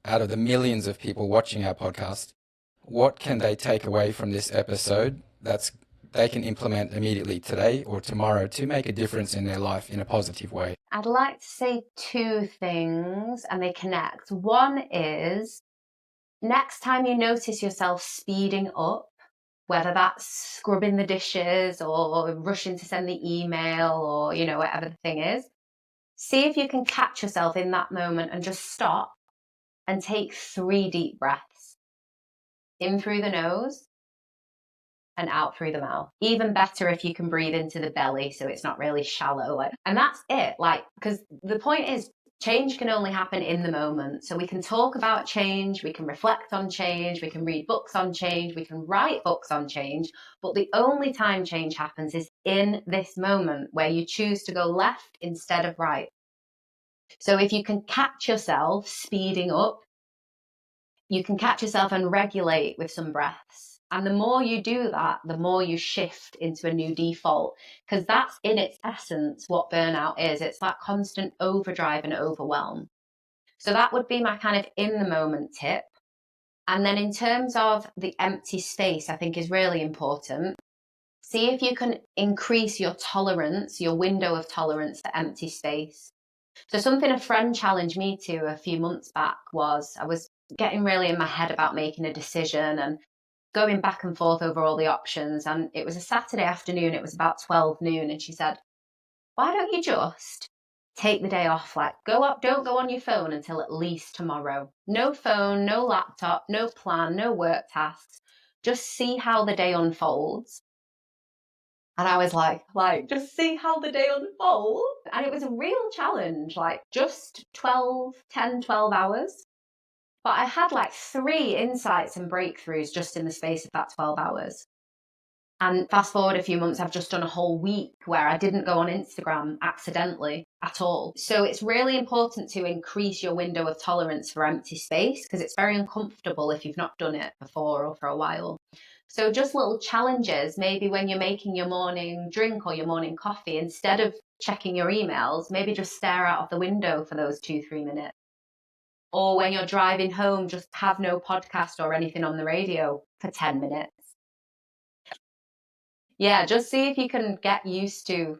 out of the millions of people watching our podcast, what can they take away from this episode they can implement immediately today or tomorrow to make a difference in their life in a positive way? I'd like to say two things and they connect. One is, next time you notice yourself speeding up, whether that's scrubbing the dishes or rushing to send the email or, whatever the thing is, see if you can catch yourself in that moment and just stop and take 3 deep breaths. In through the nose and out through the mouth. Even better if you can breathe into the belly so it's not really shallow. And that's it. Because the point is, change can only happen in the moment. So we can talk about change, we can reflect on change, we can read books on change, we can write books on change. But the only time change happens is in this moment where you choose to go left instead of right. So if you can catch yourself speeding up, you can catch yourself and regulate with some breaths. And the more you do that, the more you shift into a new default, because that's in its essence what burnout is. It's that constant overdrive and overwhelm. So that would be my kind of in the moment tip. And then in terms of the empty space, I think is really important. See if you can increase your tolerance, your window of tolerance for empty space. So something a friend challenged me to a few months back was I was getting really in my head about making a decision and going back and forth over all the options. And it was a Saturday afternoon, it was about 12 noon. And she said, why don't you just take the day off? Like, go up, don't go on your phone until at least tomorrow. No phone, no laptop, no plan, no work tasks. Just see how the day unfolds. And I was like, just see how the day unfolds. And it was a real challenge, like just 10, 12 hours. But I had like 3 insights and breakthroughs just in the space of that 12 hours. And fast forward a few months, I've just done a whole week where I didn't go on Instagram accidentally at all. So it's really important to increase your window of tolerance for empty space because it's very uncomfortable if you've not done it before or for a while. So just little challenges, maybe when you're making your morning drink or your morning coffee, instead of checking your emails, maybe just stare out of the window for those 2-3 minutes. Or when you're driving home, just have no podcast or anything on the radio for 10 minutes. Yeah, just see if you can get used to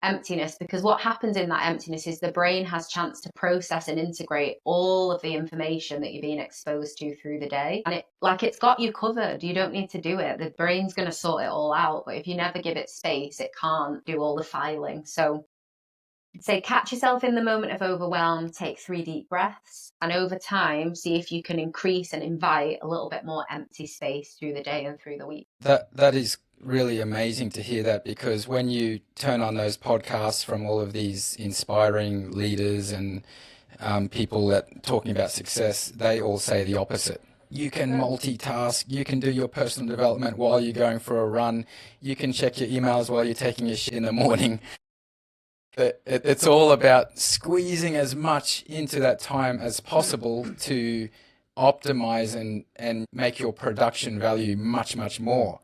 emptiness, because what happens in that emptiness is the brain has chance to process and integrate all of the information that you're being exposed to through the day. And it's got you covered. You don't need to do it. The brain's going to sort it all out. But if you never give it space, it can't do all the filing. So I'd say catch yourself in the moment of overwhelm, take 3 deep breaths, and over time, see if you can increase and invite a little bit more empty space through the day and through the week. That is really amazing to hear that, because when you turn on those podcasts from all of these inspiring leaders and people that talking about success, they all say the opposite. You can multitask, you can do your personal development while you're going for a run, you can check your emails while you're taking a shit in the morning. It's all about squeezing as much into that time as possible to optimize and make your production value much, much more.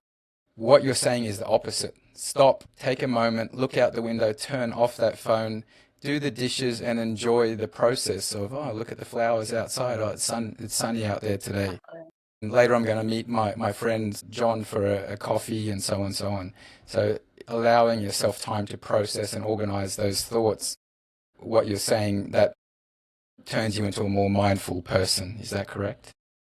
What you're saying is the opposite. Stop, take a moment, look out the window, turn off that phone, do the dishes and enjoy the process of, oh, look at the flowers outside. Oh, it's sunny out there today. And later I'm going to meet my friend John for a coffee and so on and so on. So allowing yourself time to process and organize those thoughts, what you're saying, that turns you into a more mindful person. Is that correct?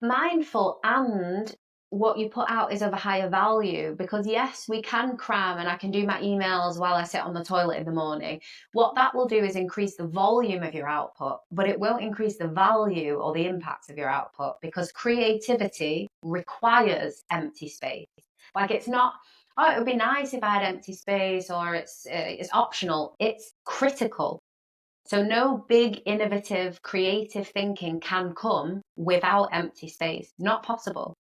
Mindful, and what you put out is of a higher value, because yes, we can cram and I can do my emails while I sit on the toilet in the morning. What that will do is increase the volume of your output, but it won't increase the value or the impact of your output, because creativity requires empty space. Like, it's not, oh, it would be nice if I had empty space, or it's optional. It's critical. So no big, innovative, creative thinking can come without empty space. Not possible.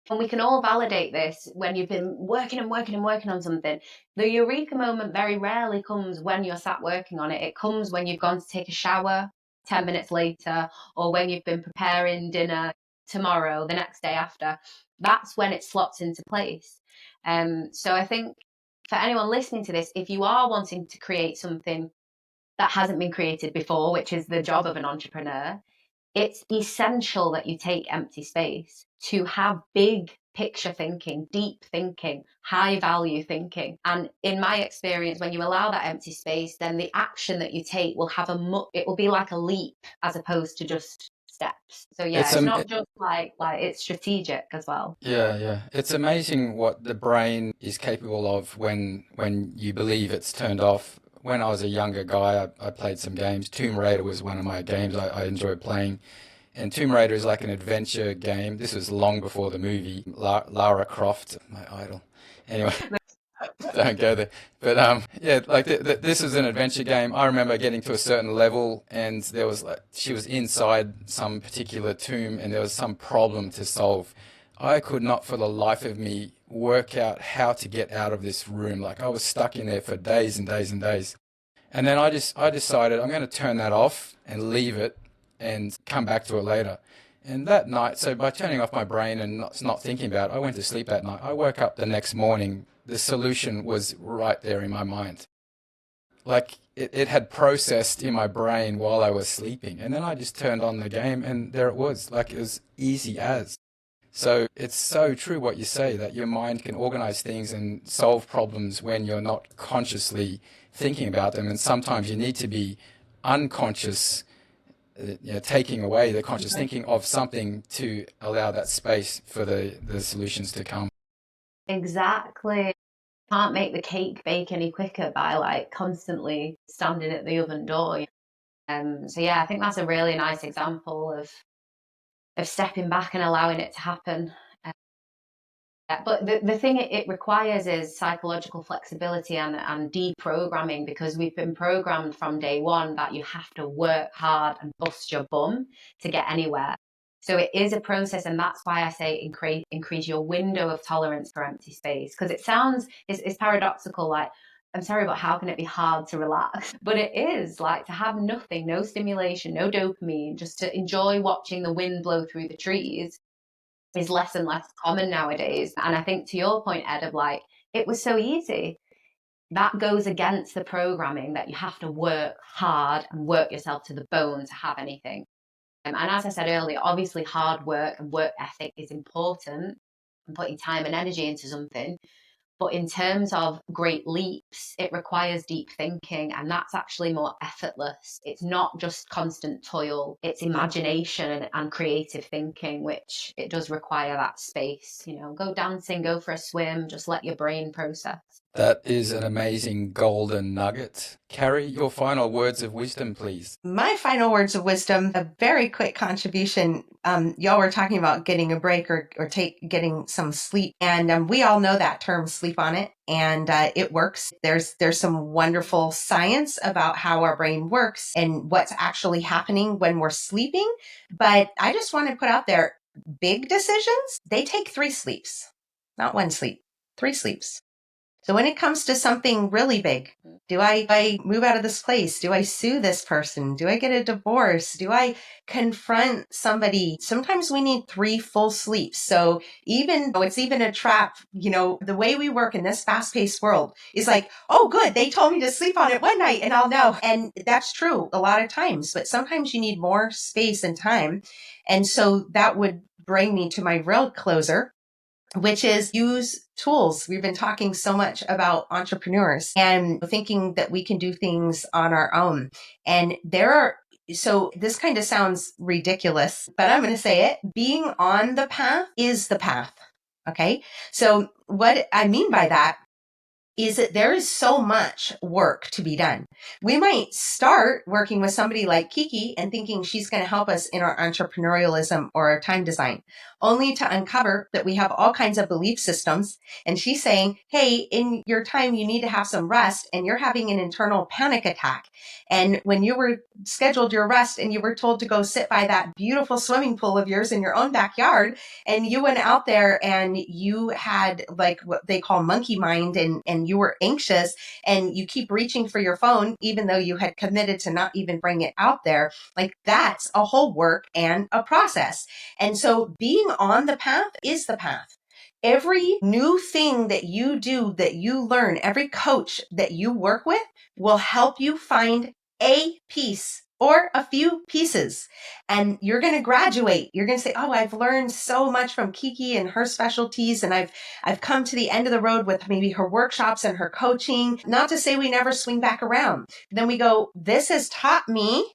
And we can all validate this when you've been working and working and working on something. The eureka moment very rarely comes when you're sat working on it. It comes when you've gone to take a shower 10 minutes later, or when you've been preparing dinner tomorrow, the next day after. That's when it slots into place. So I think for anyone listening to this, if you are wanting to create something that hasn't been created before, which is the job of an entrepreneur, it's essential that you take empty space to have big picture thinking, deep thinking, high value thinking. And in my experience, when you allow that empty space, then the action that you take will have it will be like a leap as opposed to just steps. So yeah, it's not just like it's strategic as well. Yeah. It's amazing what the brain is capable of when you believe it's turned off. When I was a younger guy, I played some games. Tomb Raider was one of my games I enjoyed playing. And Tomb Raider is like an adventure game. This was long before the movie. Lara Croft, my idol. Anyway, don't go there. But yeah, like this is an adventure game. I remember getting to a certain level, and there was she was inside some particular tomb, and there was some problem to solve. I could not for the life of me work out how to get out of this room. Like, I was stuck in there for days and days and days. And then I decided I'm going to turn that off and leave it and come back to it later. And that night, so by turning off my brain and not thinking about it, I went to sleep that night. I woke up the next morning, the solution was right there in my mind. like it had processed in my brain while I was sleeping. And then I just turned on the game and there it was. Like it was easy as. So it's so true what you say, that your mind can organize things and solve problems when you're not consciously thinking about them. And sometimes you need to be unconscious, taking away the conscious thinking of something to allow that space for the solutions to come. Exactly. Can't make the cake bake any quicker by like constantly standing at the oven door. So yeah, I think that's a really nice example of stepping back and allowing it to happen. But the thing it requires is psychological flexibility and deprogramming, because we've been programmed from day one that you have to work hard and bust your bum to get anywhere. So it is a process, and that's why I say increase your window of tolerance for empty space, because it sounds it's paradoxical. Like, I'm sorry, but how can it be hard to relax? But it is, like, to have nothing, no stimulation, no dopamine, just to enjoy watching the wind blow through the trees is less and less common nowadays. And I think to your point, Ed, of like, it was so easy. That goes against the programming that you have to work hard and work yourself to the bone to have anything. And as I said earlier, obviously hard work and work ethic is important, and putting time and energy into something. But in terms of great leaps, it requires deep thinking, and that's actually more effortless. It's not just constant toil, it's imagination and creative thinking, which it does require that space. Go dancing, go for a swim, just let your brain process. That is an amazing golden nugget. Kari, your final words of wisdom, please. My final words of wisdom, a very quick contribution. Y'all were talking about getting a break or getting some sleep. And we all know that term, sleep on it. And it works. There's some wonderful science about how our brain works and what's actually happening when we're sleeping. But I just want to put out there, big decisions, they take 3 sleeps, not 1 sleep, 3 sleeps. So when it comes to something really big, do I move out of this place? Do I sue this person? Do I get a divorce? Do I confront somebody? Sometimes we need 3 full sleeps. So even though it's even a trap, the way we work in this fast-paced world is like, oh, good, they told me to sleep on it one night and I'll know. And that's true a lot of times, but sometimes you need more space and time. And so that would bring me to my real closer, which is use tools. We've been talking so much about entrepreneurs and thinking that we can do things on our own. And so this kind of sounds ridiculous, but I'm going to say it. Being on the path is the path. Okay. So what I mean by that is that there is so much work to be done. We might start working with somebody like Kiki and thinking she's going to help us in our entrepreneurialism or our time design, only to uncover that we have all kinds of belief systems. And she's saying, hey, in your time, you need to have some rest, and you're having an internal panic attack. And when you were scheduled your rest and you were told to go sit by that beautiful swimming pool of yours in your own backyard, and you went out there and you had like what they call monkey mind, and you were anxious and you keep reaching for your phone, even though you had committed to not even bring it out there, like that's a whole work and a process. And so being on the path is the path. Every new thing that you do, that you learn, every coach that you work with will help you find a piece or a few pieces. And you're going to graduate. You're going to say, oh, I've learned so much from Kiki and her specialties. And I've come to the end of the road with maybe her workshops and her coaching. Not to say we never swing back around. Then we go, this has taught me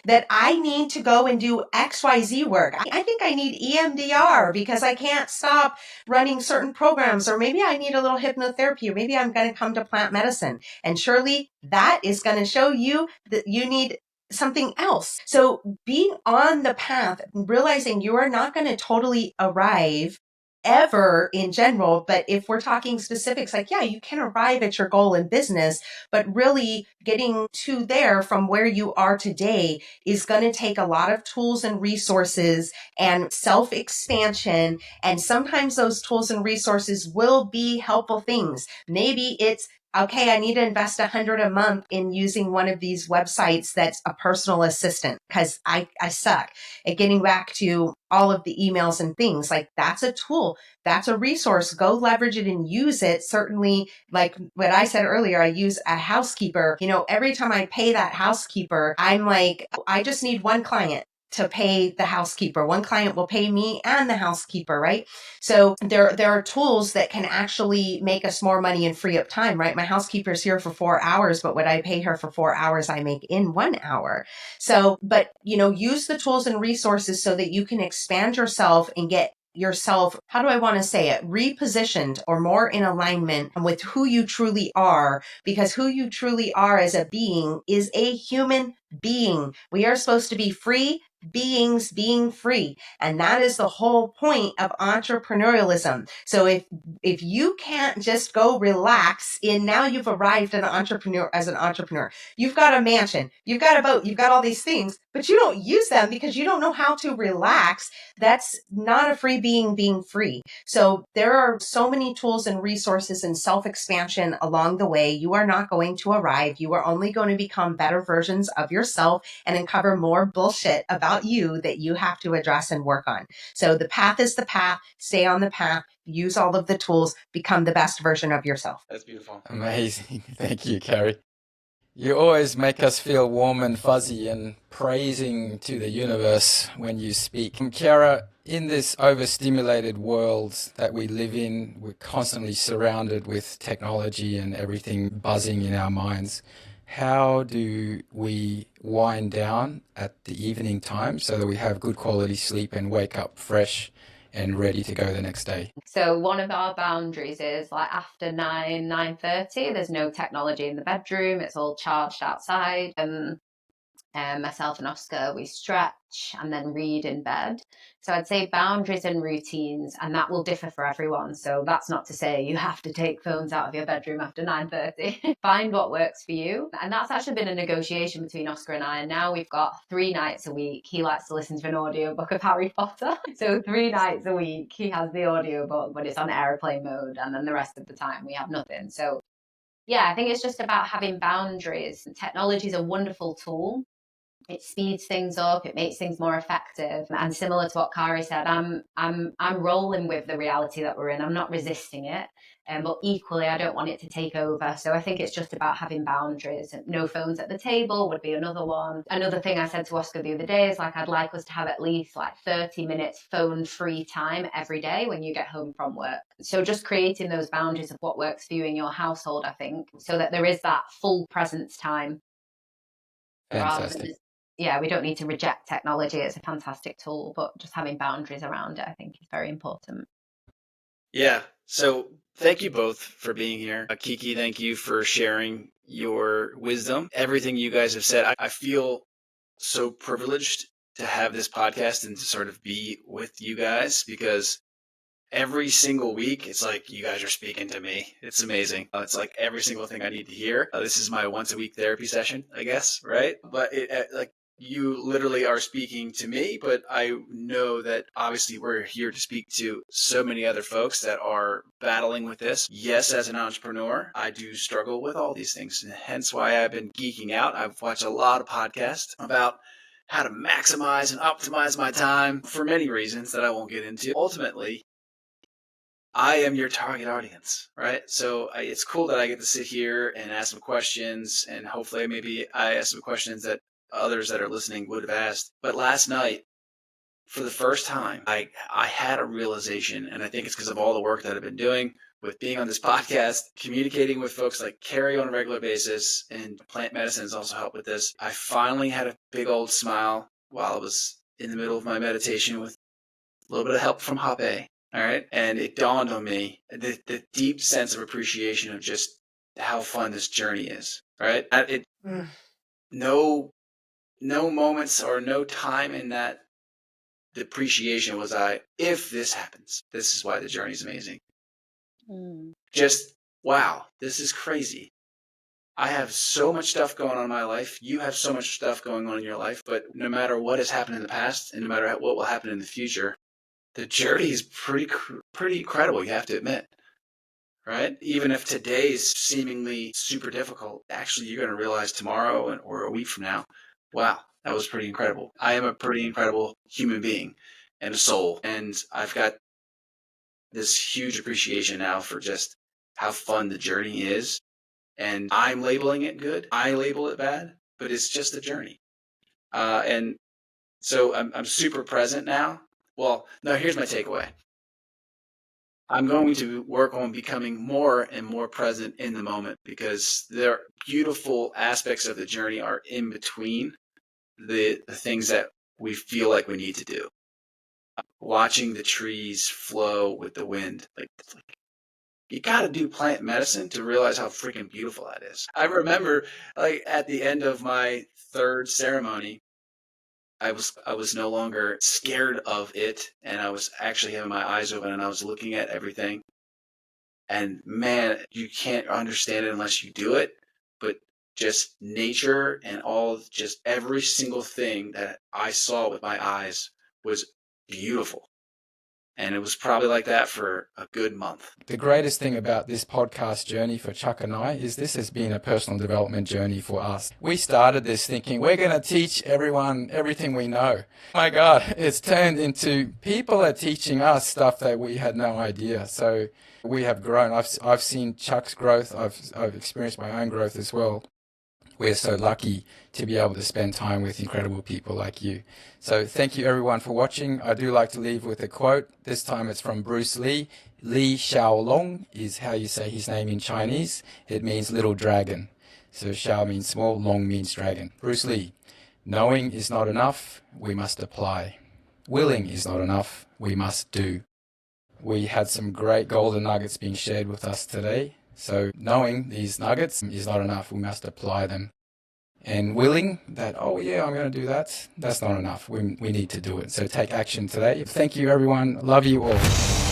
that I need to go and do XYZ work. I think I need EMDR because I can't stop running certain programs, or maybe I need a little hypnotherapy, or maybe I'm going to come to plant medicine. And surely that is going to show you that you need something else. So being on the path, realizing you are not going to totally arrive ever in general, but if we're talking specifics, like, yeah, you can arrive at your goal in business, but really getting to there from where you are today is going to take a lot of tools and resources and self-expansion. And sometimes those tools and resources will be helpful things. Maybe it's okay, I need to invest $100 a month in using one of these websites that's a personal assistant because I suck at getting back to all of the emails and things. Like, that's a tool. That's a resource. Go leverage it and use it. Certainly, like what I said earlier, I use a housekeeper. Every time I pay that housekeeper, I'm like, I just need one client to pay the housekeeper. One client will pay me and the housekeeper, right? So there are tools that can actually make us more money and free up time, right? My housekeeper's here for 4 hours, but what I pay her for 4 hours, I make in 1 hour. So, but use the tools and resources so that you can expand yourself and get yourself, how do I want to say it, repositioned or more in alignment with who you truly are, because who you truly are as a being is a human being. We are supposed to be free beings being free. And that is the whole point of entrepreneurialism. So if you can't just go relax in, now you've arrived as an entrepreneur. You've got a mansion, you've got a boat, you've got all these things, but you don't use them because you don't know how to relax. That's not a free being being free. So there are so many tools and resources and self-expansion along the way. You are not going to arrive. You are only going to become better versions of yourself and uncover more bullshit about you that you have to address and work on. So the path is the path. Stay on the path. Use all of the tools. Become the best version of yourself. That's beautiful. Amazing. Thank you, Kari. You always make us feel warm and fuzzy and praising to the universe when you speak. Ciara, in this overstimulated world that we live in, we're constantly surrounded with technology and everything buzzing in our minds. How do we wind down at the evening time so that we have good quality sleep and wake up fresh and ready to go the next day? So one of our boundaries is like after 9:30, there's no technology in the bedroom. It's all charged outside. Myself and Oscar, we stretch and then read in bed. So I'd say boundaries and routines, and that will differ for everyone. So that's not to say you have to take phones out of your bedroom after 9:30. Find what works for you. And that's actually been a negotiation between Oscar and I. And now we've got 3 nights a week. He likes to listen to an audiobook of Harry Potter. So 3 nights a week, he has the audiobook, but it's on airplane mode. And then the rest of the time, we have nothing. So yeah, I think it's just about having boundaries. Technology is a wonderful tool. It speeds things up, it makes things more effective. And similar to what Kari said, I'm rolling with the reality that we're in. I'm not resisting it. But equally, I don't want it to take over. So I think it's just about having boundaries. No phones at the table would be another one. Another thing I said to Oscar the other day is like, I'd like us to have at least like 30 minutes phone free time every day when you get home from work. So just creating those boundaries of what works for you in your household, I think, so that there is that full presence time. Fantastic. Yeah, we don't need to reject technology. It's a fantastic tool, but just having boundaries around it, I think, is very important. Yeah. So thank you both for being here. Kiki, thank you for sharing your wisdom. Everything you guys have said, I feel so privileged to have this podcast and to sort of be with you guys, because every single week, it's like you guys are speaking to me. It's amazing. It's like every single thing I need to hear. This is my once a week therapy session, I guess, right? But like you literally are speaking to me, but I know that obviously we're here to speak to so many other folks that are battling with this. Yes, as an entrepreneur, I do struggle with all these things, and hence why I've been geeking out. I've watched a lot of podcasts about how to maximize and optimize my time for many reasons that I won't get into. Ultimately, I am your target audience, right? So it's cool that I get to sit here and ask some questions, and hopefully maybe I ask some questions that others that are listening would have asked. But last night, for the first time, I had a realization, and I think it's because of all the work that I've been doing with being on this podcast, communicating with folks like Kari on a regular basis, and plant medicine has also helped with this. I finally had a big old smile while I was in the middle of my meditation with a little bit of help from Hoppe. All right. And it dawned on me the deep sense of appreciation of just how fun this journey is. Right. No moments or no time in that appreciation was if this happens, this is why the journey is amazing. Just, wow, this is crazy. I have so much stuff going on in my life. You have so much stuff going on in your life. But no matter what has happened in the past, and no matter what will happen in the future, the journey is pretty incredible, you have to admit, right? Even if today's seemingly super difficult, actually you're going to realize tomorrow or a week from now, wow, that was pretty incredible. I am a pretty incredible human being and a soul. And I've got this huge appreciation now for just how fun the journey is. And I'm labeling it good. I label it bad, but it's just a journey. And so I'm super present now. Well, no, here's my takeaway. I'm going to work on becoming more and more present in the moment, because there are beautiful aspects of the journey are in between the things that we feel like we need to do. Watching the trees flow with the wind, like you got to do plant medicine to realize how freaking beautiful that is. I remember, like, at the end of my third ceremony, I was no longer scared of it, and I was actually having my eyes open, and I was looking at everything. And man, you can't understand it unless you do it. But just nature and just every single thing that I saw with my eyes was beautiful. And it was probably like that for a good month. The greatest thing about this podcast journey for Chuck and I is this has been a personal development journey for us. We started this thinking we're going to teach everyone everything we know. My God, it's turned into people are teaching us stuff that we had no idea. So we have grown. I've seen Chuck's growth. I've experienced my own growth as well. We're so lucky to be able to spend time with incredible people like you. So thank you everyone for watching. I do like to leave with a quote. This time it's from Bruce Lee. Li Xiaolong is how you say his name in Chinese. It means little dragon. So Xiao means small, Long means dragon. Bruce Lee. Knowing is not enough, we must apply. Willing is not enough, we must do. We had some great golden nuggets being shared with us today. So knowing these nuggets is not enough. We must apply them. And willing that, oh yeah, I'm going to do that. That's not enough. We need to do it. So take action today. Thank you, everyone. Love you all.